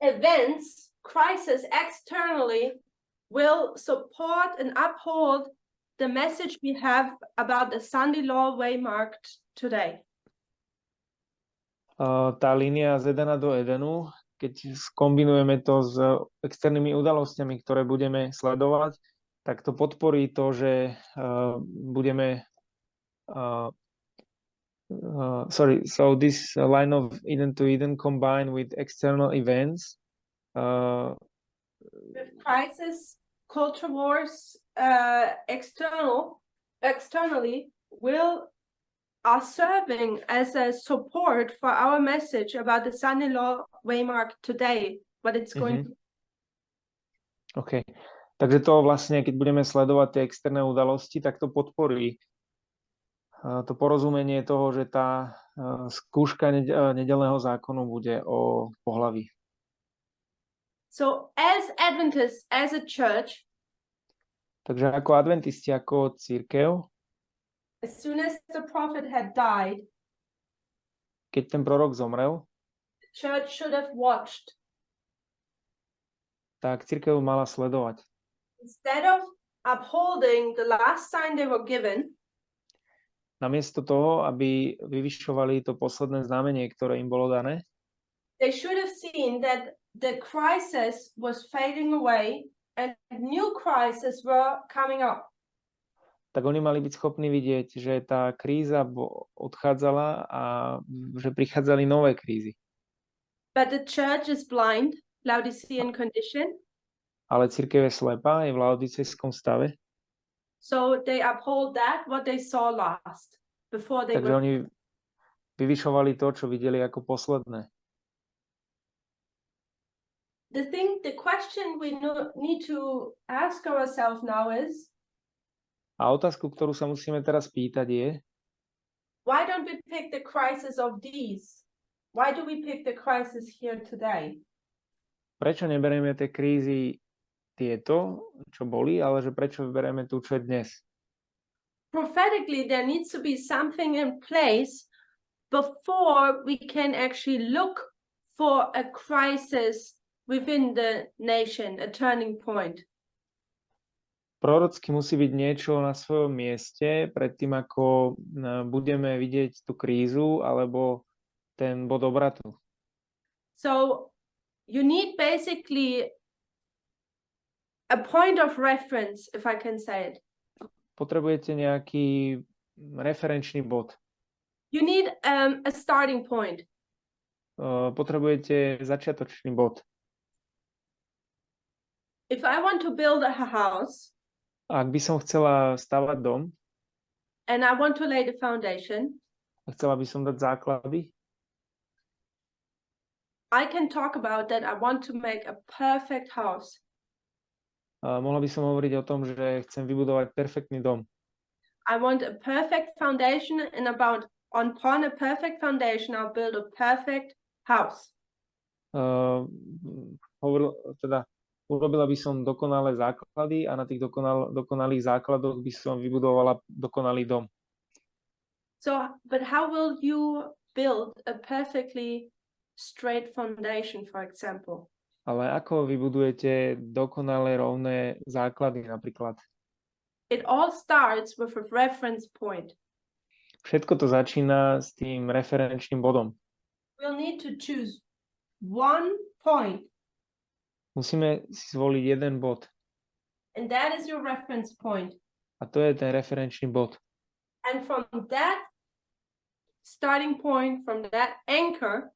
events, crisis externally will support and uphold the message we have about the Sunday law waymarked today. Tá línia z Edena do Edenu, keď skombinujeme to s externými udalosťami, ktoré budeme sledovať, tak to podporí to, že so this line of Eden to Eden combined with external events. With crisis, culture wars, externally are serving as a support for our message about the Sunday law waymark today, what it's going to. OK. Takže to vlastne, keď budeme sledovať tie externé udalosti, tak to podporí to porozumenie toho, že tá skúška nedelného zákonu bude o pohlaví. So as Adventists, as a church, takže ako adventisti, ako cirkev, as soon as the prophet had died, keď ten prorok zomrel, the church should have watched. Tak cirkev mala sledovať. Instead of upholding the last sign they were given, namiesto toho, aby vyvyšovali to posledné znamenie, ktoré im bolo dané, they should have seen that the crisis was fading away and new crises were coming up. tak oni mali byť schopní vidieť, že tá kríza odchádzala a že prichádzali nové krízy. But the church is blind, Laodicean condition. Ale cirkev je slepá, je v laodicejskom stave. So they uphold that, what they saw last, before they Takže oni vyvyšovali to, čo videli ako posledné. The question we need to ask ourselves now is, a otázku, ktorú sa musíme teraz pýtať je, why don't we pick the crisis of these? Why do we pick the crisis here today? Prečo neberieme tie krízy tieto, čo boli, ale že prečo vyberieme tú, čo je dnes? Prophetically, there needs to be something in place before we can actually look for a crisis within the nation, a turning point. Prorocky musí byť niečo na svojom mieste predtým, ako budeme vidieť tú krízu alebo ten bod obratu. So you need basically a point of reference, if I can say it. Potrebujete nejaký referenčný bod. You need a starting point. Potrebujete začiatočný bod. If I want to build a house, Ak by som chcela stavať dom and I want to lay the foundation, a chcela by som dať základy, I can talk about that I want to make a perfect house. mohla by som hovoriť o tom, že chcem vybudovať perfektný dom. I want a perfect foundation and about upon a perfect foundation, I'll build a perfect house. Urobila by som dokonalé základy a na tých dokonalých základoch by som vybudovala dokonalý dom. So, but how will you build a perfectly straight foundation, for example? Ale ako vybudujete dokonalé rovné základy napríklad? It all starts with a reference point. Všetko to začína s tým referenčným bodom. We'll need to choose one point. Musíme si zvoliť jeden bod. And that is your reference point. A to je ten referenčný bod. And from that starting point, from that anchor,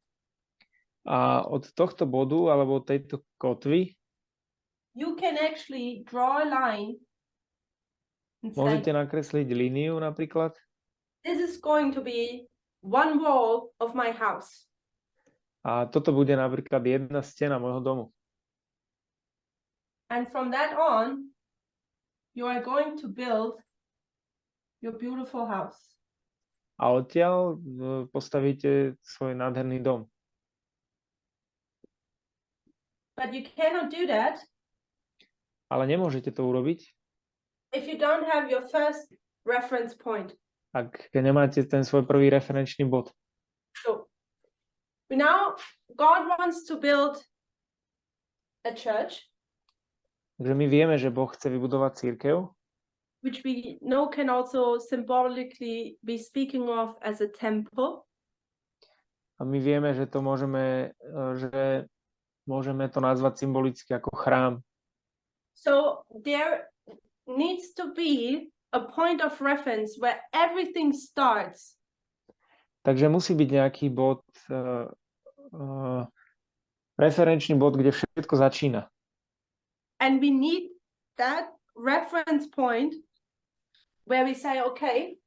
A od tohto bodu alebo tejto kotvy you can actually draw a line and say, môžete nakresliť líniu napríklad. this is going to be one wall of my house. A toto bude napríklad jedna stena môjho domu. And from that on, you are going to build your beautiful house. A odtiaľ postavíte svoj nádherný dom. But you cannot do that Ale nemôžete to urobiť, if you don't have your first reference point. ak nemáte ten svoj prvý referenčný bod. So now God wants to build a church, Takže my vieme, že Boh chce vybudovať cirkev, which we know can also symbolically be speaking of as a temple. a my vieme, že môžeme to nazvať symbolicky ako chrám. So there needs to be a point of reference where everything starts. Takže musí byť nejaký bod, referenčný bod, kde všetko začína. And we need that reference point where we say, okay,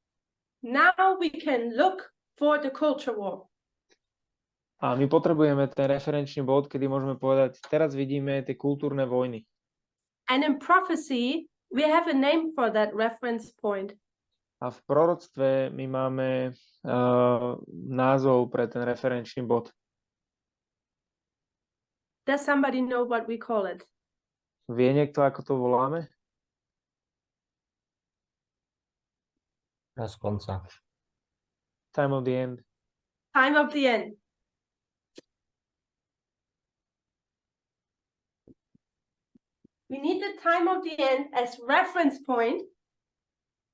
now we can look for the culture war. A my potrebujeme ten referenčný bod, kedy môžeme povedať, teraz vidíme tie kultúrne vojny. And in prophecy, we have a name for that reference point. A v proroctve my máme názov pre ten referenčný bod. Does somebody know what we call it? Vie niekto, ako to voláme? Raz konca. Time of the end. Time of the end. We need the time of the end as reference point.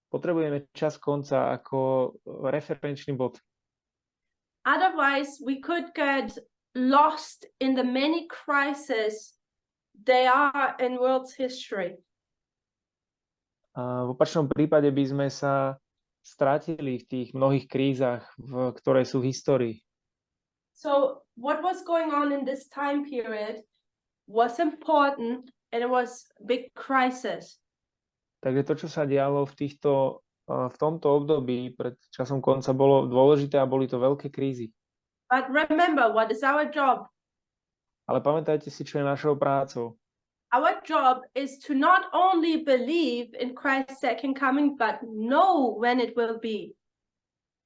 Potrebujeme čas konca ako referenčný bod. Otherwise, we could get lost in the many crises they are in world's history. A v opačnom prípade by sme sa strátili v tých mnohých krízach, ktoré sú v histórii. So what was going on in this time period was important, and it was a big crisis. Takže to, čo sa dialo v tomto období pred časom konca, bolo dôležité a boli to veľké krízy. But remember, what is our job? Ale pamätajte si, čo je našou prácou. Our job is to not only believe in Christ's second coming, but know when it will be.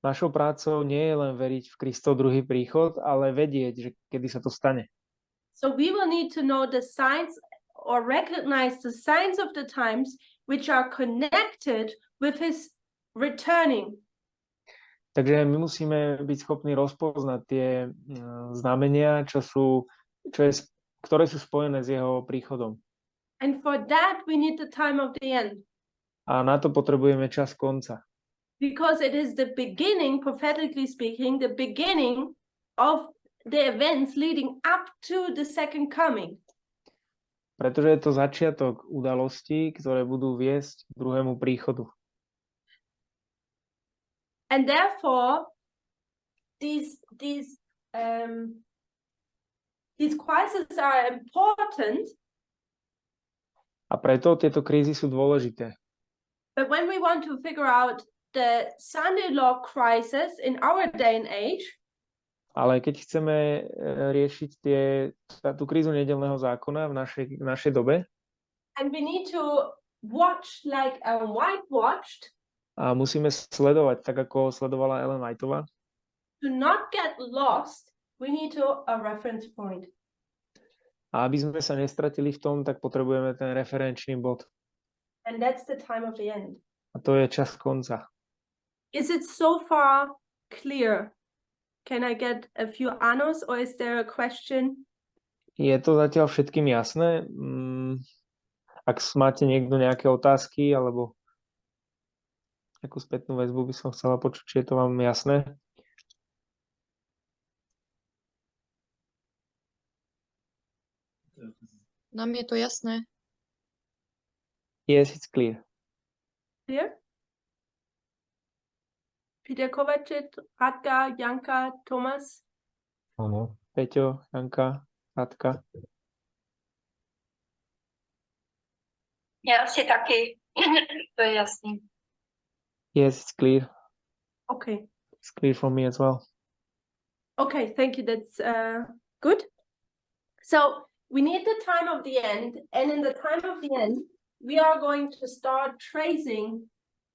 Našou prácou nie je len veriť v Kristov druhý príchod, ale vedieť, že kedy sa to stane. So we will need to know the signs or recognize the signs of the times which are connected with his returning. Takže my musíme byť schopní rozpoznať tie znamenia, ktoré sú spojené s jeho príchodom. And for that we need the time of the end. A na to potrebujeme čas konca. Because it is the beginning, prophetically speaking, the beginning of the events leading up to the second coming. Pretože je to začiatok udalostí, ktoré budú viesť k druhému príchodu. And therefore, these crises are important. A preto tieto krízy sú dôležité. But when we want to figure out the Sunday law crisis in our day and age, Ale keď chceme riešiť tú krízu nedeľného zákona v našej dobe, and we need to watch like a whitewashed, A musíme sledovať, tak ako sledovala Ellen Whiteová. To not get lost, we need a reference point. A aby sme sa nestratili v tom, tak potrebujeme ten referenčný bod. And that's the time of the end. A to je čas konca. Is it so far clear? Can I get a few anos, or is there a question? Je to zatiaľ všetkým jasné? Ak máte niekto nejaké otázky, alebo nejakú spätnú väzbu by som chcela počuť, či je to vám jasné. Nám je to jasné. Yes, it's clear. Clear? Peter Kovacic, Radka, Janka, Thomas. Áno. Peťo, Janka, Radka. Já asi taky. To je jasný. Yes, it's clear. Okay. It's clear for me as well. Okay, thank you. That's good. So we need the time of the end, and in the time of the end, we are going to start tracing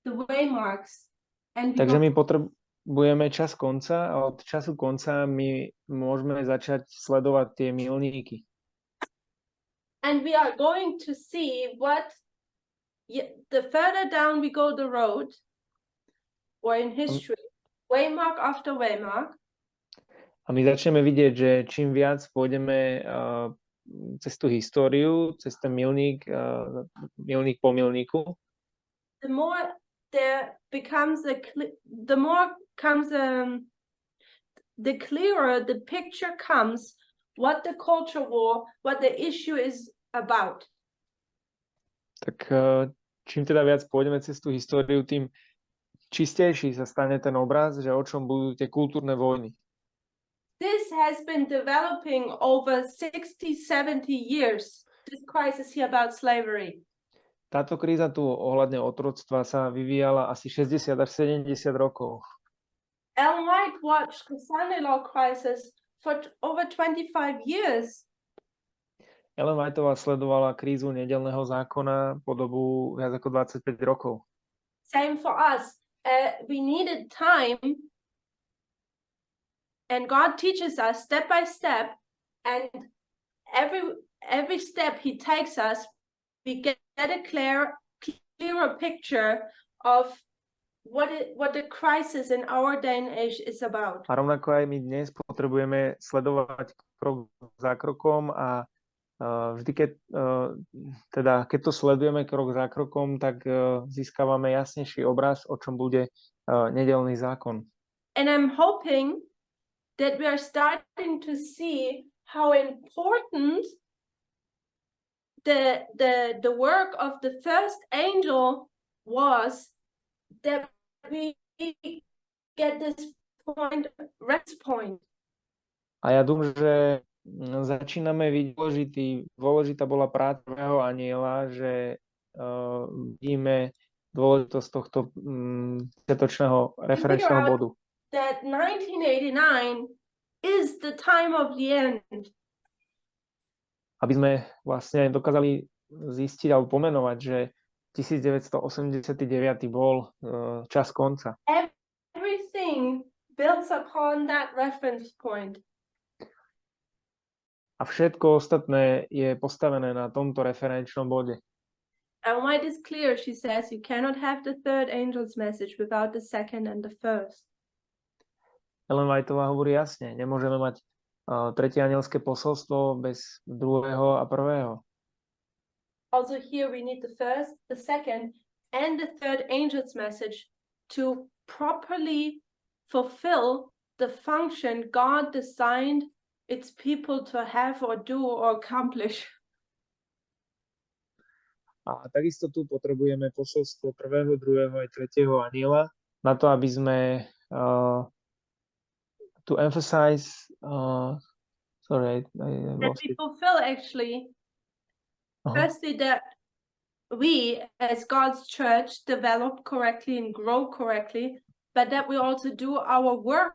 the waymarks. And Takže my potrebujeme čas konca a od času konca my môžeme začať sledovať tie milníky. And we are going to see what the further down we go the road, or in history, waymark after waymark. A my začneme vidieť, že čím viac pôjdeme cez tú históriu, cez ten milník, milník po milníku, the more there becomes the more comes the clearer the picture comes what the culture war, what the issue is about. tak čím teda viac pôjdeme cez tú históriu, tým čistejší sa stane ten obraz, že o čom budú tie kultúrne vojny. This has been developing over 60-70 years, this crisis here about slavery. Táto kríza tu ohľadne otroctva sa vyvíjala asi 60 až 70 rokov. Ellen White watched the Sunday law crisis for over 25 years. Ellen Whiteová sledovala krízu nedeľného zákona po dobu viac ako 25 rokov. Same for us. We needed time, and God teaches us step by step, and every step He takes us, we get a clearer picture of what the crisis in our day and age is about. A rovnako aj my dnes potrebujeme sledovať krok za krokom a vždy, keď to sledujeme krok za krokom, tak získavame jasnejší obraz, o čom bude nedeľný zákon. And I'm hoping that we are starting to see how important the work of the first angel was, that we get this rest point. A ja dúfam, že začíname vidieť, dôležitá bola práca prvého anjela, že vidíme dôležitosť tohto začiatočného referenčného bodu. That 1989 is the time of the end. Aby sme vlastne dokázali zistiť alebo pomenovať, že 1989 bol čas konca. Everything builds upon that reference point. A všetko ostatné je postavené na tomto referenčnom bode. And White is clear, she says, you cannot have the third angel's message without the second and the first. Ellen Whiteová hovorí jasne, nemôžeme mať tretie anielské posolstvo bez druhého a prvého. Also here we need the first, the second, and the third angel's message to properly fulfill the function God designed its people to have or do or accomplish. A takisto tu potrebujeme posolstvo prvého, druhého aj tretieho aniela na to, aby sme to emphasize that we fulfill actually firstly that we as God's church develop correctly and grow correctly, but that we also do our work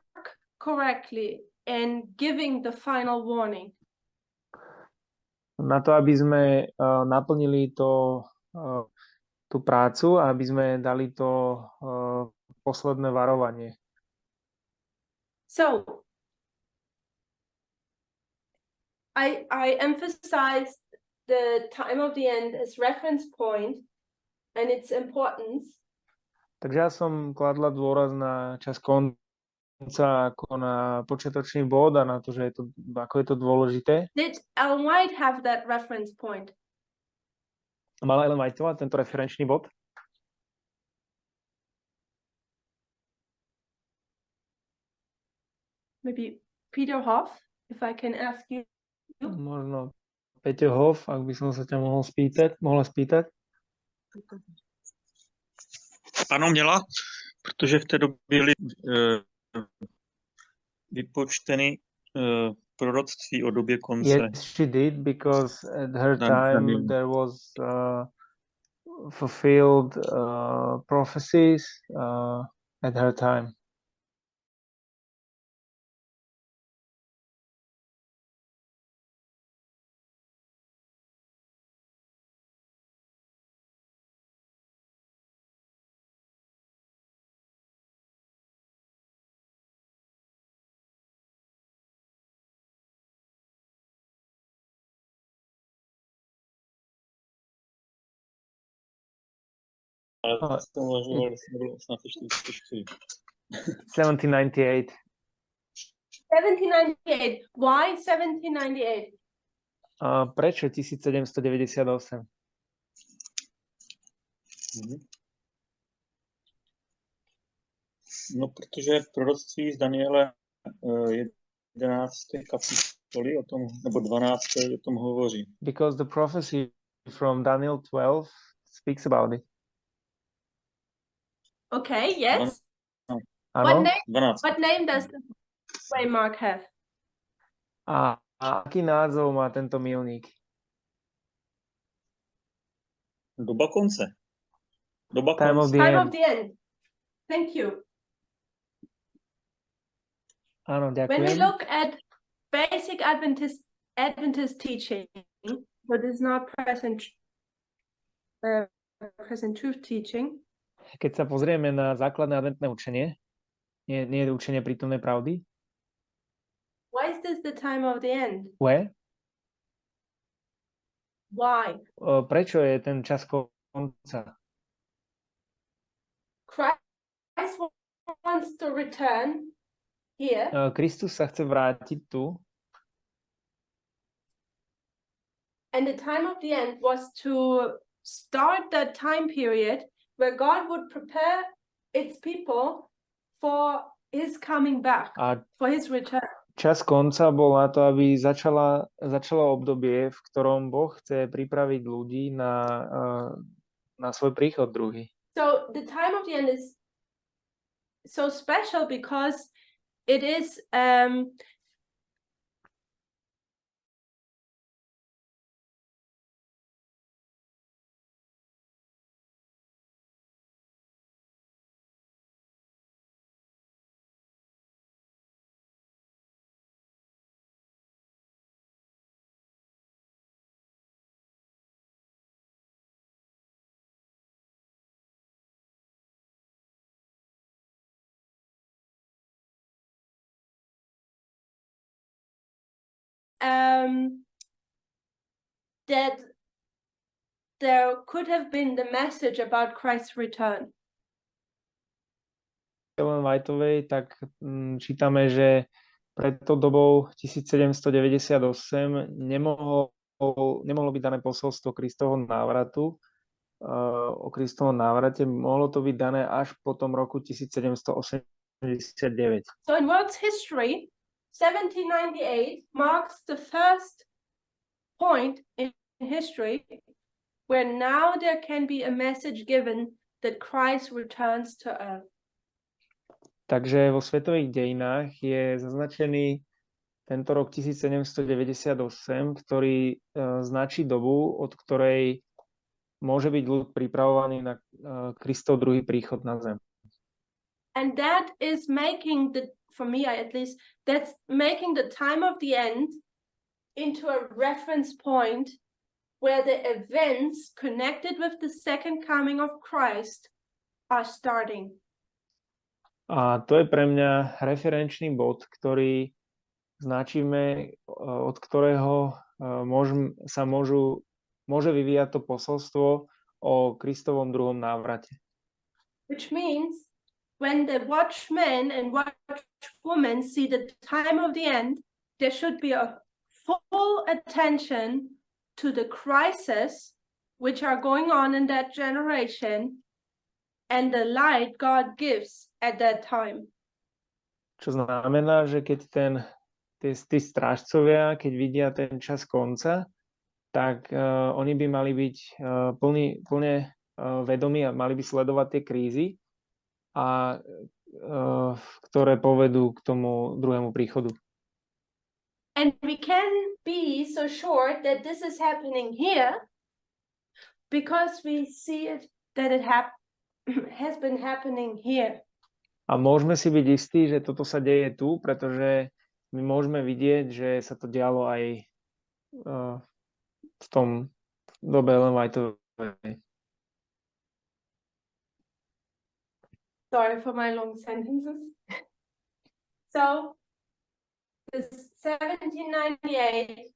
correctly in giving the final warning. Na to, aby sme naplnili to tú prácu, aby sme dali to posledné varovanie. So I emphasized the time of the end as reference point and its importance. Takže ja som kladla dôraz na čas konca ako na počiatočný bod a na to, že ako je to dôležité. Did Ellen White have that reference point? Mala Ellen Whiteová tento referenčný bod? Maybe Peter Hoff, if I can ask you. Možno Peťo Hoff, ak by som sa ťa mohla spýtať. Ano, měla, protože v té době byly vypočteny proroctví o době konce. Yes, she did, because at her time there was fulfilled prophecies at her time. Ale to uvažovali snad 44. 1798. 1798. Why 1798? Prečo 1798? No, protože proroctví z Daniele 11. kapitoly o tom, nebo 12. o tom hovoří. Because the prophecy from Daniel 12 speaks about it. Okay, yes. Áno? What name does the waymark have? A aký názov má tento milník? Doba konce. Doba Time konce. of the Time end. of the end. Thank you. Áno, When we ďakujem. look at basic Adventist teaching, what is not present truth teaching, Keď sa pozrieme na základné adventné učenie, nie je učenie prítomnej pravdy. why is this the time of the end? Why? Prečo je ten čas konca? Christ wants to return here. Kristus sa chce vrátiť tu. And the time of the end was to start that time period where God would prepare its people for his coming back, for his return. Čas konca bol na to, aby začalo obdobie, v ktorom Boh chce pripraviť ľudí na svoj príchod druhý. So the time of the end is so special because it is that there could have been the message about Christ's return. Ellen Whiteovej, tak čítame, že pred tou dobou 1798 nemohlo byť dané posolstvo Kristovho návratu. O Kristovom návrate mohlo to byť dané až po tom roku 1789. So in world's history, 1798 marks the first point in history where now there can be a message given that Christ returns to earth. Takže vo svetových dejinách je zaznačený tento rok 1798, ktorý značí dobu, od ktorej môže byť ľud pripravovaný na Kristov druhý príchod na zem. And that is making for me at least, that's making the time of the end into a reference point where the events connected with the second coming of Christ are starting. A to je pre mňa referenčný bod, ktorý značíme, od ktorého môže vyvíjať to posolstvo o Kristovom druhom návrate. Which means when the watchmen and watchwomen see the time of the end, there should be a full attention to the crises which are going on in that generation and the light God gives at that time. Čo znamená, že keď tí strážcovia, keď vidia ten čas konca, tak oni by mali byť plne vedomí a mali by sledovať tie krízy, ktoré povedú k tomu druhému príchodu. And we can be so sure that this is happening here because we see it that it has been happening here. A môžeme si byť istí, že toto sa deje tu, pretože my môžeme vidieť, že sa to dialo aj v tom dobe Ellen Whiteovej. Sorry for my long sentences. So, the 1798,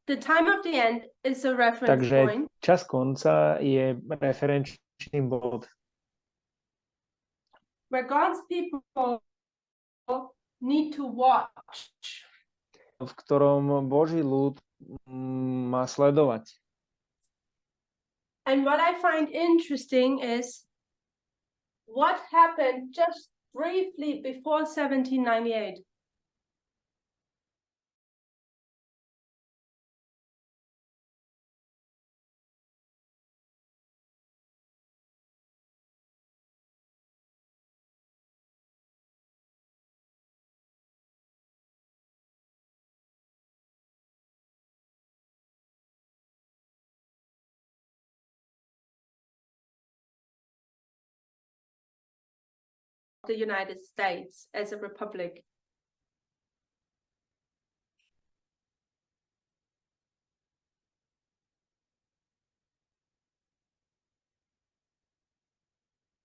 the time of the end is a reference point. Takže čas konca je referenčný bod, where God's people need to watch. V ktorom Boží ľud má sledovať. And what I find interesting is what happened just briefly before 1798. The United States as a republic.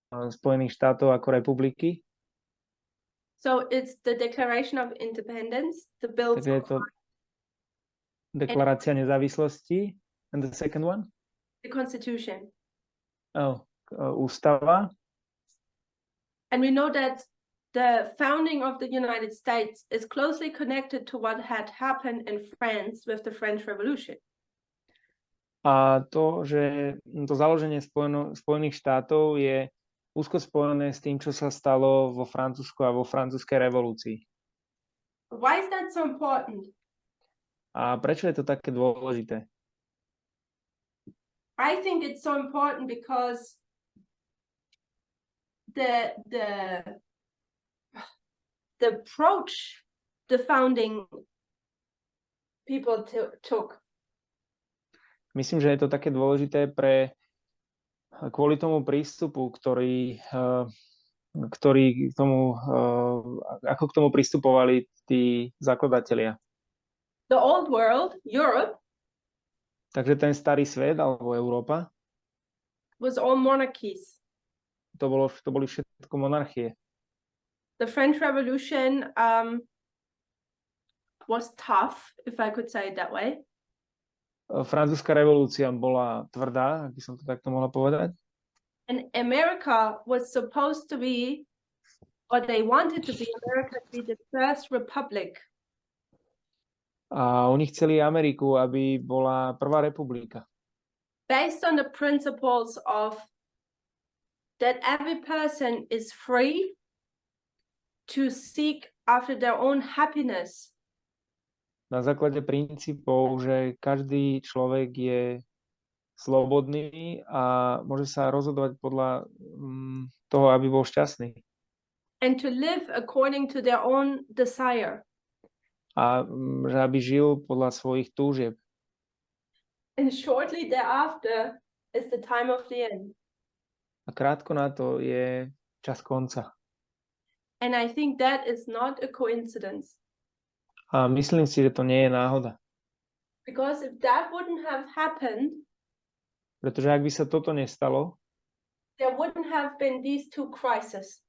Spojených štátov ako republiky. So it's the Declaration of Independence, the Bill Takže je to deklarácia nezávislosti. And the second one? the Constitution. Ústava. And we know that the founding of the United States is closely connected to what had happened in France with the French Revolution. A to, že to založenie Spojených štátov je úzko spojené s tým, čo sa stalo vo Francúzsku a vo francúzskej revolúcii. Why is that so important? A prečo je to také dôležité? I think it's so important because the approach the founding people took. Myslím, že je to také dôležité kvôli tomu prístupu, ktorý k tomu, ako k tomu pristupovali tí zakladatelia. The old world, Europe, Takže ten starý svet, alebo Európa, was all monarchies. to boli všetko monarchie. The French Revolution was tough, if I could say it that way. Francúzska revolúcia bola tvrdá, ak by som to takto mohla povedať. And America was supposed to be, or they wanted to be, America to be the first republic. A oni chceli Ameriku, aby bola prvá republika. Based on the principles of that every person is free to seek after their own happiness. Na základe princípov, že každý človek je slobodný a môže sa rozhodovať podľa toho, aby bol šťastný. And to live according to their own desire. A že aby žil podľa svojich túžieb. And shortly thereafter is the time of the end. A krátko na to je čas konca. And I think that is not a coincidence. A myslím si, že to nie je náhoda. Because if that wouldn't have happened, Pretože ak by sa toto nestalo, there wouldn't have been these two crises.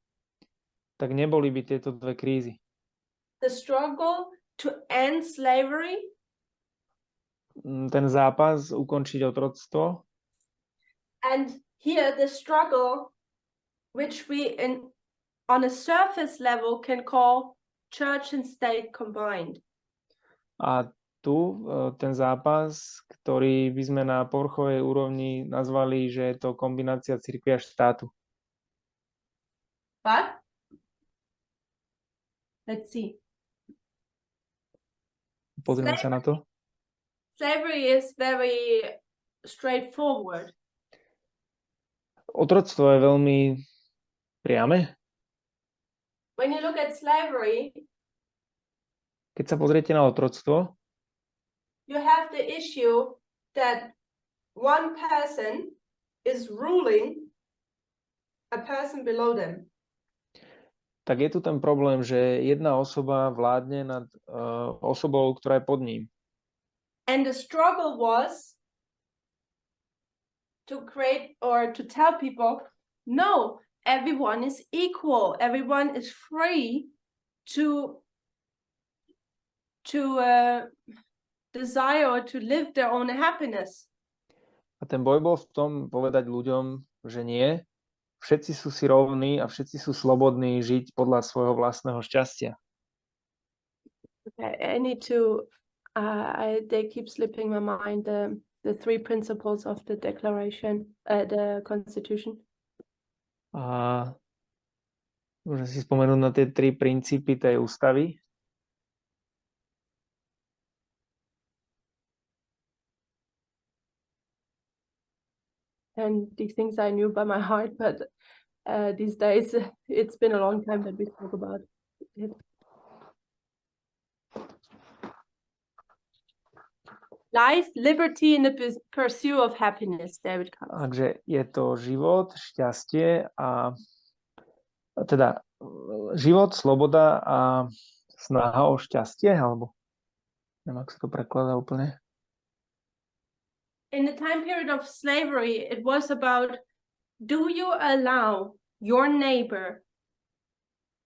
tak neboli by tieto dve krízy. The struggle to end slavery Ten zápas ukončiť otroctvo and here the struggle which we on a surface level can call church and state combined. a tu ten zápas, ktorý by sme na povrchovej úrovni nazvali, že je to kombinácia cirkvi a štátu. But let's see. Pozrieme sa na to. Slavery is very straightforward. Otroctvo je veľmi priame. When you look at slavery, Keď sa pozriete na otroctvo, you have the issue that one person is ruling a person below them. tak je tu ten problém, že jedna osoba vládne nad osobou, ktorá je pod ním. And the struggle was to create or to tell people, no, everyone is equal. Everyone is free to desire or to live their own happiness. A ten boj bol v tom povedať ľuďom, že nie, všetci sú si rovní a všetci sú slobodní žiť podľa svojho vlastného šťastia. Okay, I need to, they keep slipping my mind, the three principles of the declaration, the constitution. A môžem si spomenúť na tie 3 princípy tej ústavy. And these things I knew by my heart, but these days it's been a long time that we spoke about it. Life, liberty, and the pursuit of happiness. David comes. Takže je to život, šťastie a teda život, sloboda a snaha o šťastie, alebo neviem, ak sa to prekladá úplne. In the time period of slavery, it was about, do you allow your neighbor,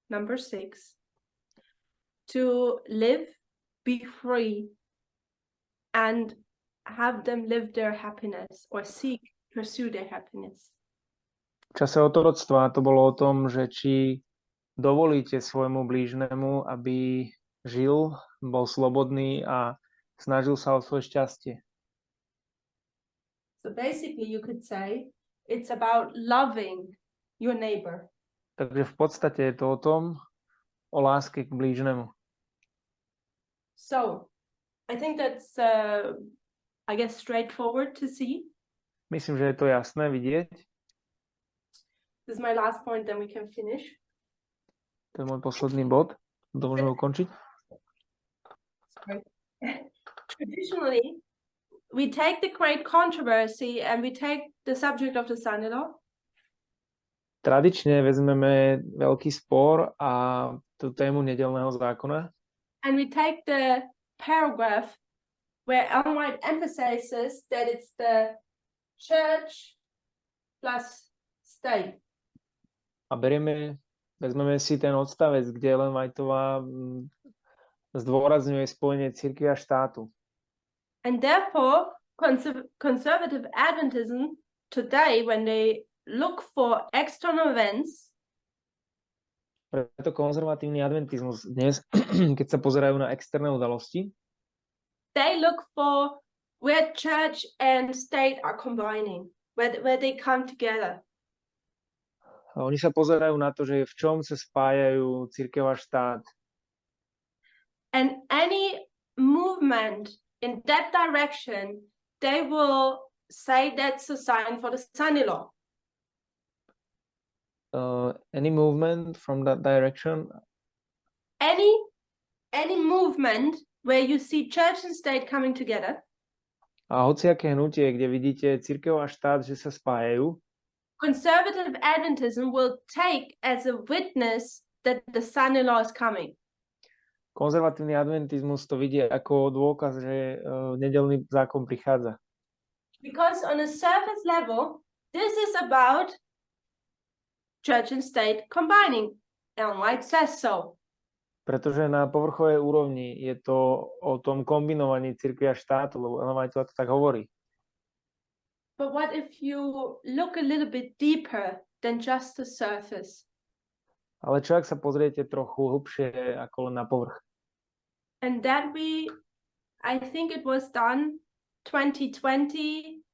number 6, to live, be free, and have them live their happiness or pursue their happiness? V čase otroctva to bolo o tom, že či dovolíte svojmu blížnemu, aby žil, bol slobodný a snažil sa o svoje šťastie. So basically you could say it's about loving your neighbor. Takže v podstate je to o tom, o láske k blížnemu. So I think that's, I guess, straightforward to see. Myslím, že je to jasné vidieť. This is my last point, then we can finish. To je môj posledný bod. To môžeme ukončiť. Traditionally, we take the great controversy and we take the subject of the son-in-law. Tradične vezmeme veľký spor a tú tému nedeľného zákona. And we take the paragraph where Ellen White emphasizes that it's the church plus state. A vezmeme si ten odstavec, kde Ellen Whiteová zdôrazňuje spojenie cirkvi a štátu. And therefore, conservative Adventism today, when they look for external events, preto konzervatívny adventizmus dnes, keď sa pozerajú na externé udalosti, they look for where church and state are combining, where they come together. a oni sa pozerajú na to, že v čom sa spájajú cirkev a štát. And any movement in that direction, they will say that's a sign for the son-in-law. Any movement from that direction? Any movement where you see church and state coming together. A hociaké hnutie, kde vidíte cirkev a štát, že sa spájajú, Conservative Adventism will take as a witness that the son-in-law is coming. Konzervatívny adventizmus to vidí ako dôkaz, že nedeľný zákon prichádza. Because on a surface level, this is about church and state combining. Ellen White says so. Pretože na povrchovej úrovni je to o tom kombinovaní cirkvi a štátu, lebo Ellen White to tak hovorí. But what if you look a little bit deeper than just the surface? Ale čo ak sa pozriete trochu hlbšie ako len na povrch? And that I think it was done 2020,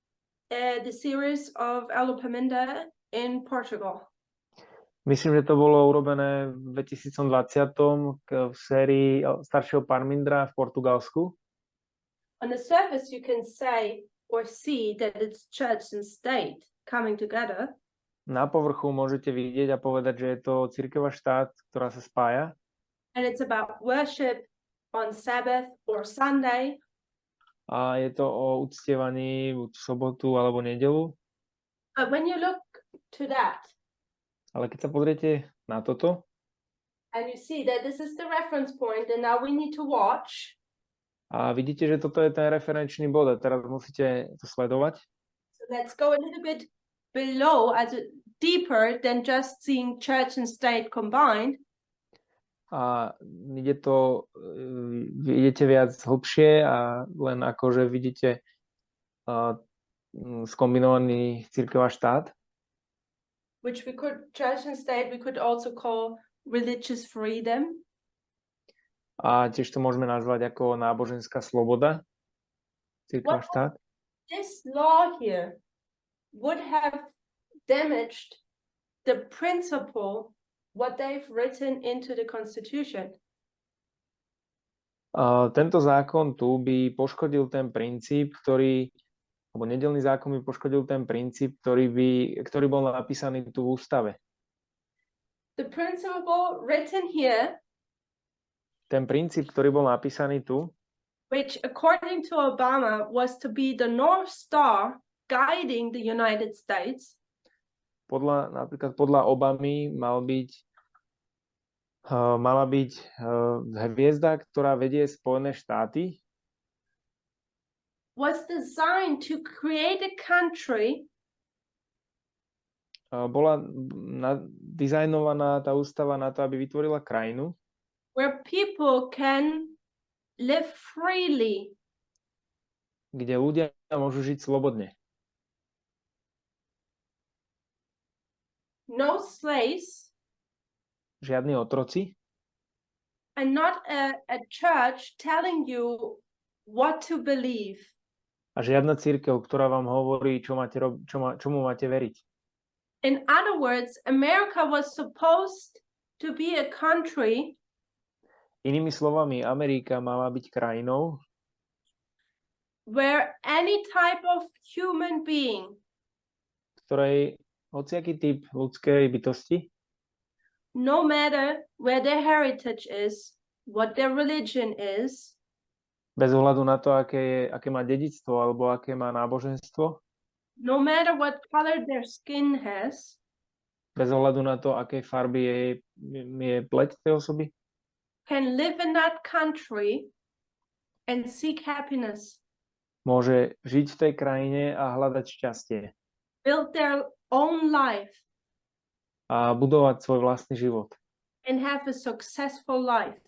the series of Elo Paminda in Portugal. Myslím, že to bolo urobené v 2020 v sérii staršieho Parmindra v Portugalsku. On the surface you can say or see that it's church and state coming together. Na povrchu môžete vidieť a povedať, že je to cirkev a štát, ktorá sa spája. And it's about worship on Sabbath or Sunday. A je to o uctievaní v sobotu alebo nedeľu. But when you look to that, ale keď sa pozriete na toto, and you see that this is the reference point and now we need to watch. A vidíte, že toto je ten referenčný bod a teraz musíte to sledovať. So let's go a little bit below, deeper than just seeing church and state combined. A idete viac hlbšie a len akože vidíte skombinovaný cirkev a štát. Which church and state we could also call religious freedom. A tiež to môžeme nazvať ako náboženská sloboda, cirkev a štát. This law here would have damaged the principle what they've written into the Constitution. Tento zákon tu by poškodil ten princíp, alebo nedeľný zákon by poškodil ten princíp, ktorý bol napísaný tu v ústave. The principle written here, ten princíp, ktorý bol napísaný tu, which according to Obama was to be the North Star guiding the United States. Napríklad podľa Obamy mala byť hviezda, ktorá vedie Spojené štáty. Was designed to create a country. Bola dizajnovaná tá ústava na to, aby vytvorila krajinu, where people can live freely. Kde ľudia môžu žiť slobodne. No slaves. Žiadni otroci. And not a church telling you what to believe. A žiadna cirkev, ktorá vám hovorí, čomu máte veriť. In other words, America was supposed to be a country. Inými slovami, Amerika mala byť krajinou, where any type of human being, ktorej hociaký typ ľudskej bytosti, no matter where their heritage is, what their religion is, bez ohľadu na to, aké má dedičstvo alebo aké má náboženstvo, no matter what color their skin has, bez ohľadu na to, akej farby je pleť tej osoby, can live in that country and seek happiness. Môže žiť v tej krajine a hľadať šťastie. Build their own life. A budovať svoj vlastný život. And have a successful life.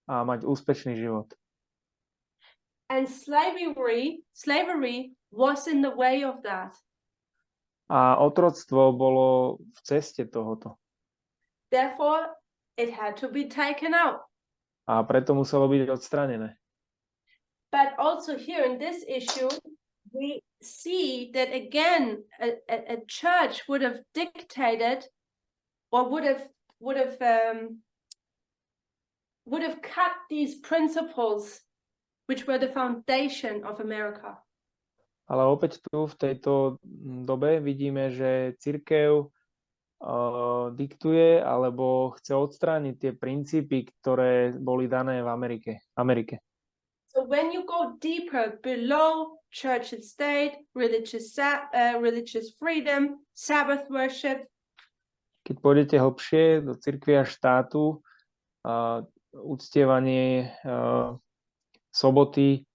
A mať úspešný život. And slavery was in the way of that. A otroctvo bolo v ceste tohoto. Therefore, it had to be taken out. A preto muselo byť odstranené. But also here in this issue, we see that again, a church would have dictated, or would have cut these principles, which were the foundation of America. Ale opäť tu v tejto dobe vidíme, že cirkev diktuje alebo chce odstrániť tie princípy, ktoré boli dané v Amerike. So when you go deeper below church and state, religious freedom, Sabbath worship, keď pôjdete hlbšie do cirkvi a štátu, uctievanie soboty,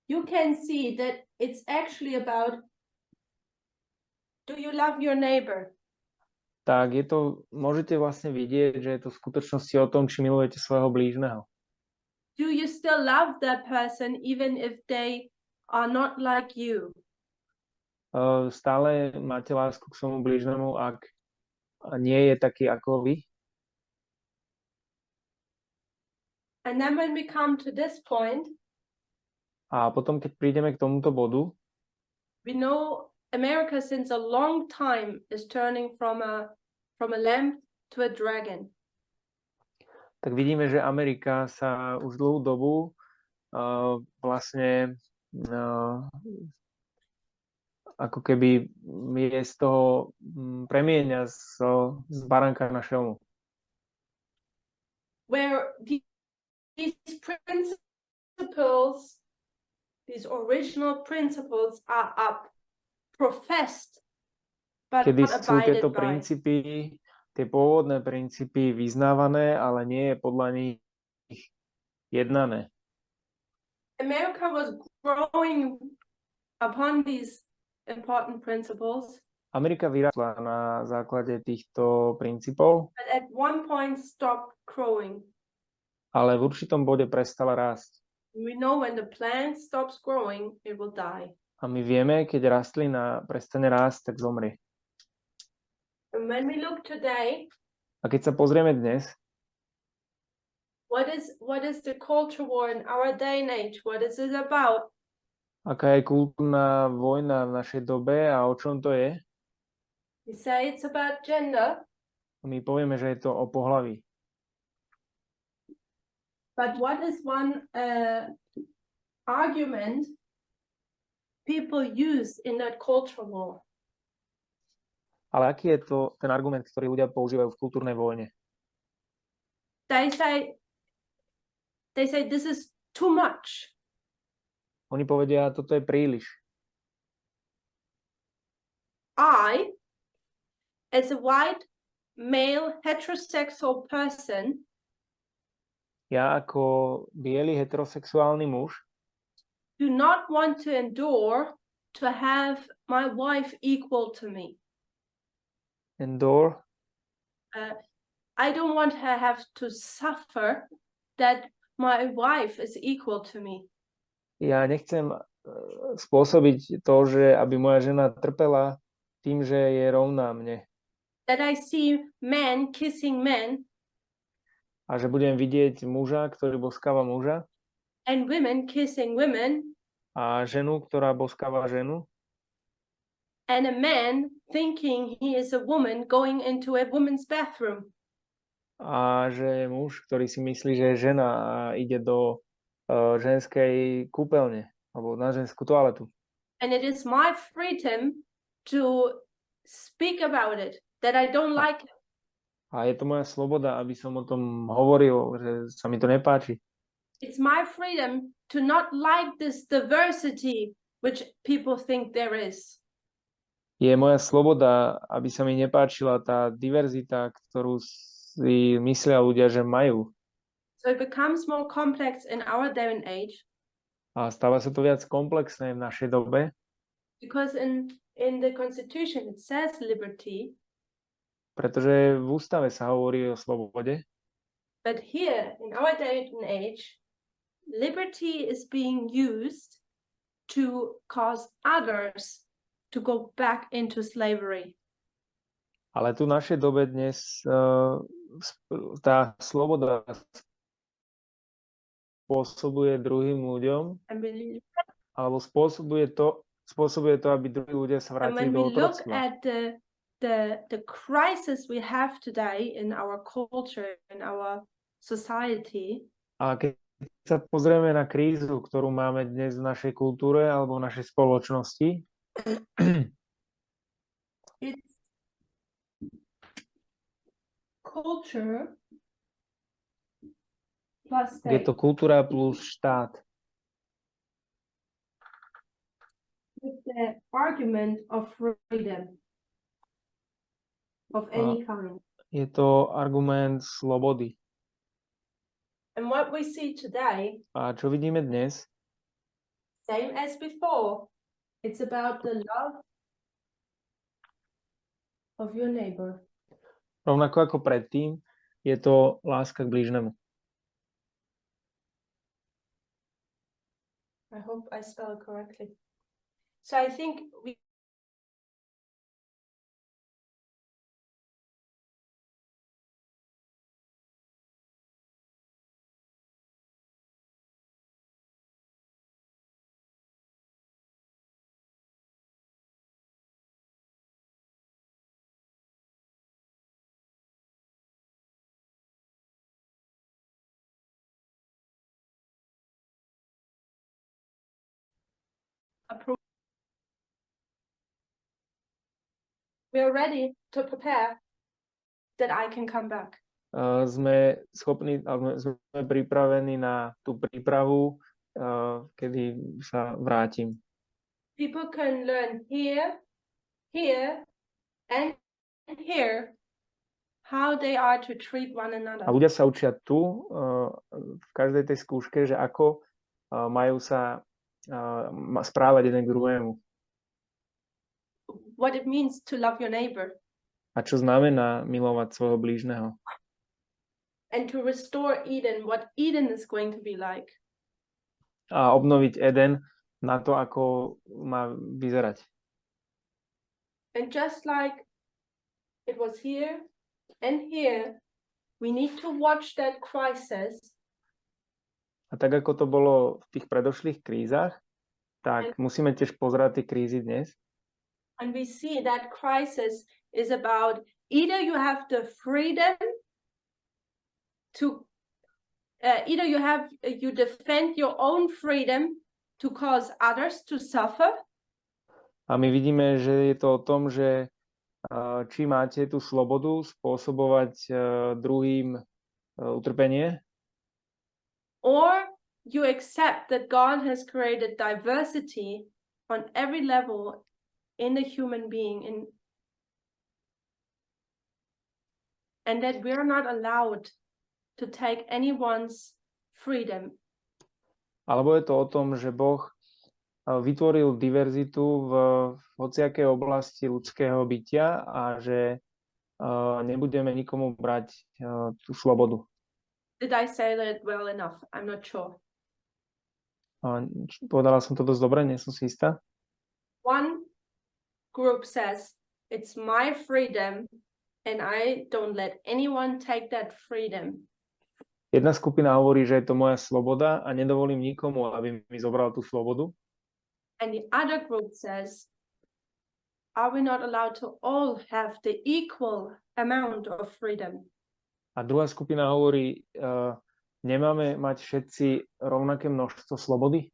you can see that it's actually about, do you love your neighbor? tak môžete vlastne vidieť, že je to v skutočnosti o tom, či milujete svojho blížneho. Do you still love that person even if they are not like you? Stále máte lásku k svojmu blížnemu, ak nie je taký ako vy? And then when we come to this point, A potom, keď prídeme k tomuto bodu, we know America since a long time is turning from a lamb to a dragon. tak vidíme, že Amerika sa už dlhú dobu vlastne ako keby je z toho premieňa z baránka na šelmu. Where these principles, these original principles are up, professed, but Kedy not sú tieto abided by. princípy, tie pôvodné princípy vyznávané, ale nie je podľa nich jednané. America was growing upon these important principles, Amerika vyrástla na základe týchto princípov, but at one point stopped growing. ale v určitom bode prestala rásť. We know when the plant stops growing, it will die. A my vieme, keď rastlina prestane rásť, tak zomrie. And when we look today, A keď sa pozrieme dnes, what is the culture war in our day and age? What is it about? aká je kultúrna vojna v našej dobe a o čom to je? We say it's about gender, My povieme, že je to o pohlaví. but what is one argument people use in that culture war? Ale aký je to ten argument, ktorý ľudia používajú v kultúrnej vojne? They say this is too much. Oni povedia, toto je príliš. I, as a white male heterosexual person, Ja ako biely heterosexuálny muž do not want to endure to have my wife equal to me. endure, I don't want her have to suffer that my wife is equal to me. ja nechcem spôsobiť to, že aby moja žena trpela tým, že je rovná mne. That I see men kissing men A že budem vidieť muža, ktorý boskáva muža and women kissing women a ženu, ktorá boskáva ženu and a man thinking he is a woman going into a woman's bathroom. a že je muž, ktorý si myslí, že je žena a ide do ženskej kúpeľne alebo na ženskú toaletu. And it is my freedom to speak about it, that I don't like it. A je to moja sloboda, aby som o tom hovoril, že sa mi to nepáči. It's my freedom to not like this diversity which people think there is. Je moja sloboda, aby sa mi nepáčila tá diverzita, ktorú si myslia ľudia, že majú. So it becomes more complex in our day and age A stáva sa to viac komplexné v našej dobe, because in the Constitution it says liberty, pretože v ústave sa hovorí o slobode, but here in our day and age, liberty is being used to cause others to go back into slavery. ale tu v našej dobe dnes tá sloboda spôsobuje druhým ľuďom, And we, alebo spôsobuje to, aby druhí ľudia sa and vrátili when do we look otroctva. at the crisis we have today in our culture, in our society, A keď sa pozrieme na krízu, ktorú máme dnes v našej kultúre alebo v našej spoločnosti, it's culture plus je state. to kultúra plus štát. With the argument of freedom of any kind. Je to argument slobody. And what we see today, A čo vidíme dnes? same as before, it's about the love of your neighbor. Rovnako ako predtým, je to láska k blížnemu. I hope I spell it correctly. So I think we approve. We are ready to prepare that I can come back. Sme schopní, alebo sme pripravení na tú prípravu, kedy sa vrátim. People can learn here, here, and here how they are to treat one another. A ľudia sa učia tu, v každej tej skúške, že ako majú sa správať jeden k druhému. What it means to love your neighbor. A čo znamená milovať svojho blížneho. And to restore Eden, what Eden is going to be like. A obnoviť Eden na to, ako má vyzerať. And just like it was here and here, we need to watch that crisis. A tak ako to bolo v tých predošlých krízach, tak musíme tiež pozerať tie krízy dnes. And we see that crisis is about either you have the freedom to either you defend your own freedom to cause others to suffer. A my vidíme, že je to o tom, že či máte tú slobodu spôsobovať druhým utrpenie, or you accept that God has created diversity on every level in the human being, and that we are not allowed to take anyone's freedom. alebo je to o tom, že Boh vytvoril diverzitu v hociakej oblasti ľudského bytia a že nebudeme nikomu brať tú slobodu. Did I say that well enough? I'm not sure. Povedala som to dosť dobre, nie som si istá. One group says, it's my freedom and I don't let anyone take that freedom. Jedna skupina hovorí, že je to moja sloboda a nedovolím nikomu, aby mi zobral tú slobodu. And the other group says, are we not allowed to all have the equal amount of freedom? A druhá skupina hovorí, nemáme mať všetci rovnaké množstvo slobody?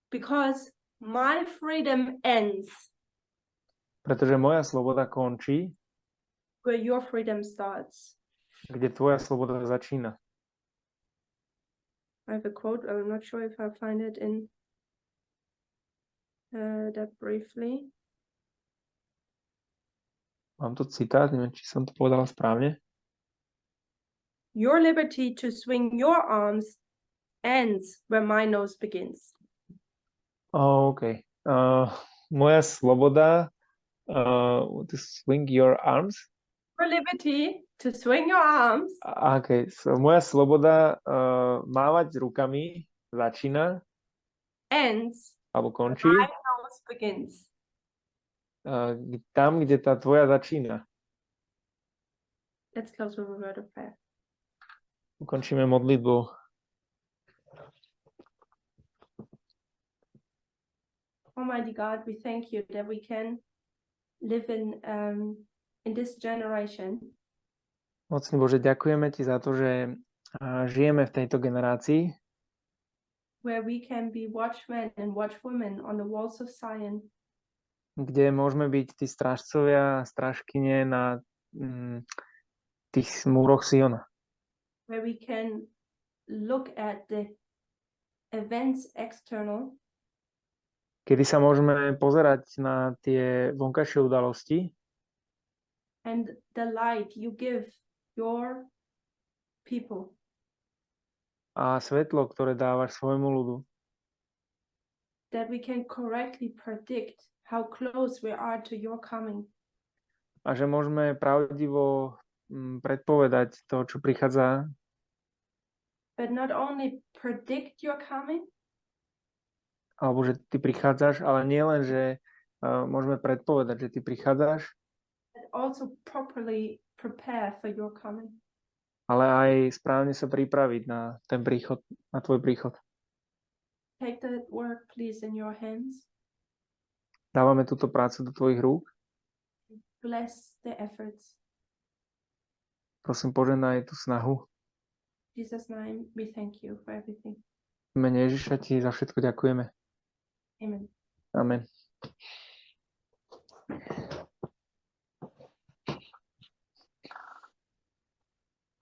Because my freedom ends Pretože moja sloboda končí, where your freedom starts. kde tvoja sloboda začína. I have a quote. I'm not sure if I find it in that briefly. Mám tu citát, neviem, či som to povedala správne. Your liberty to swing your arms ends where my nose begins. OK. Moja sloboda to swing your arms. Your liberty to swing your arms OK. So, moja sloboda mávať rukami začína ends alebo končí where my nose begins. Tam, kde tá tvoja začína. Let's close with a word of prayer. Ukončíme modlitbu. Almighty God, we thank you that we can live in this generation. Mocný Bože, ďakujeme ti za to, že žijeme v tejto generácii, where we can be watchmen and watchwomen on the walls of Zion. kde môžeme byť tí strážcovia a strážkyne na tých múroch Siona. Where we can look at the events external. Kedy sa môžeme pozerať na tie vonkajšie udalosti And the light you give your people. a svetlo, ktoré dávaš svojmu ľudu. that we can correctly predict how close we are to your coming. A že môžeme pravdivo predpovedať to, čo prichádza. But not only predict your coming, Alebo že ty prichádzaš, ale nie len, že môžeme predpovedať, že ty prichádzaš, but also properly prepare for your coming. ale aj správne sa pripraviť na ten príchod, na tvoj príchod. Take that work, please, in your hands. Dávame túto prácu do tvojich rúk. Bless the efforts. Prosím, požehnaj tú snahu. In Jesus' name, we thank you for everything. V mene Ježiša ti za všetko ďakujeme. Amen. Amen.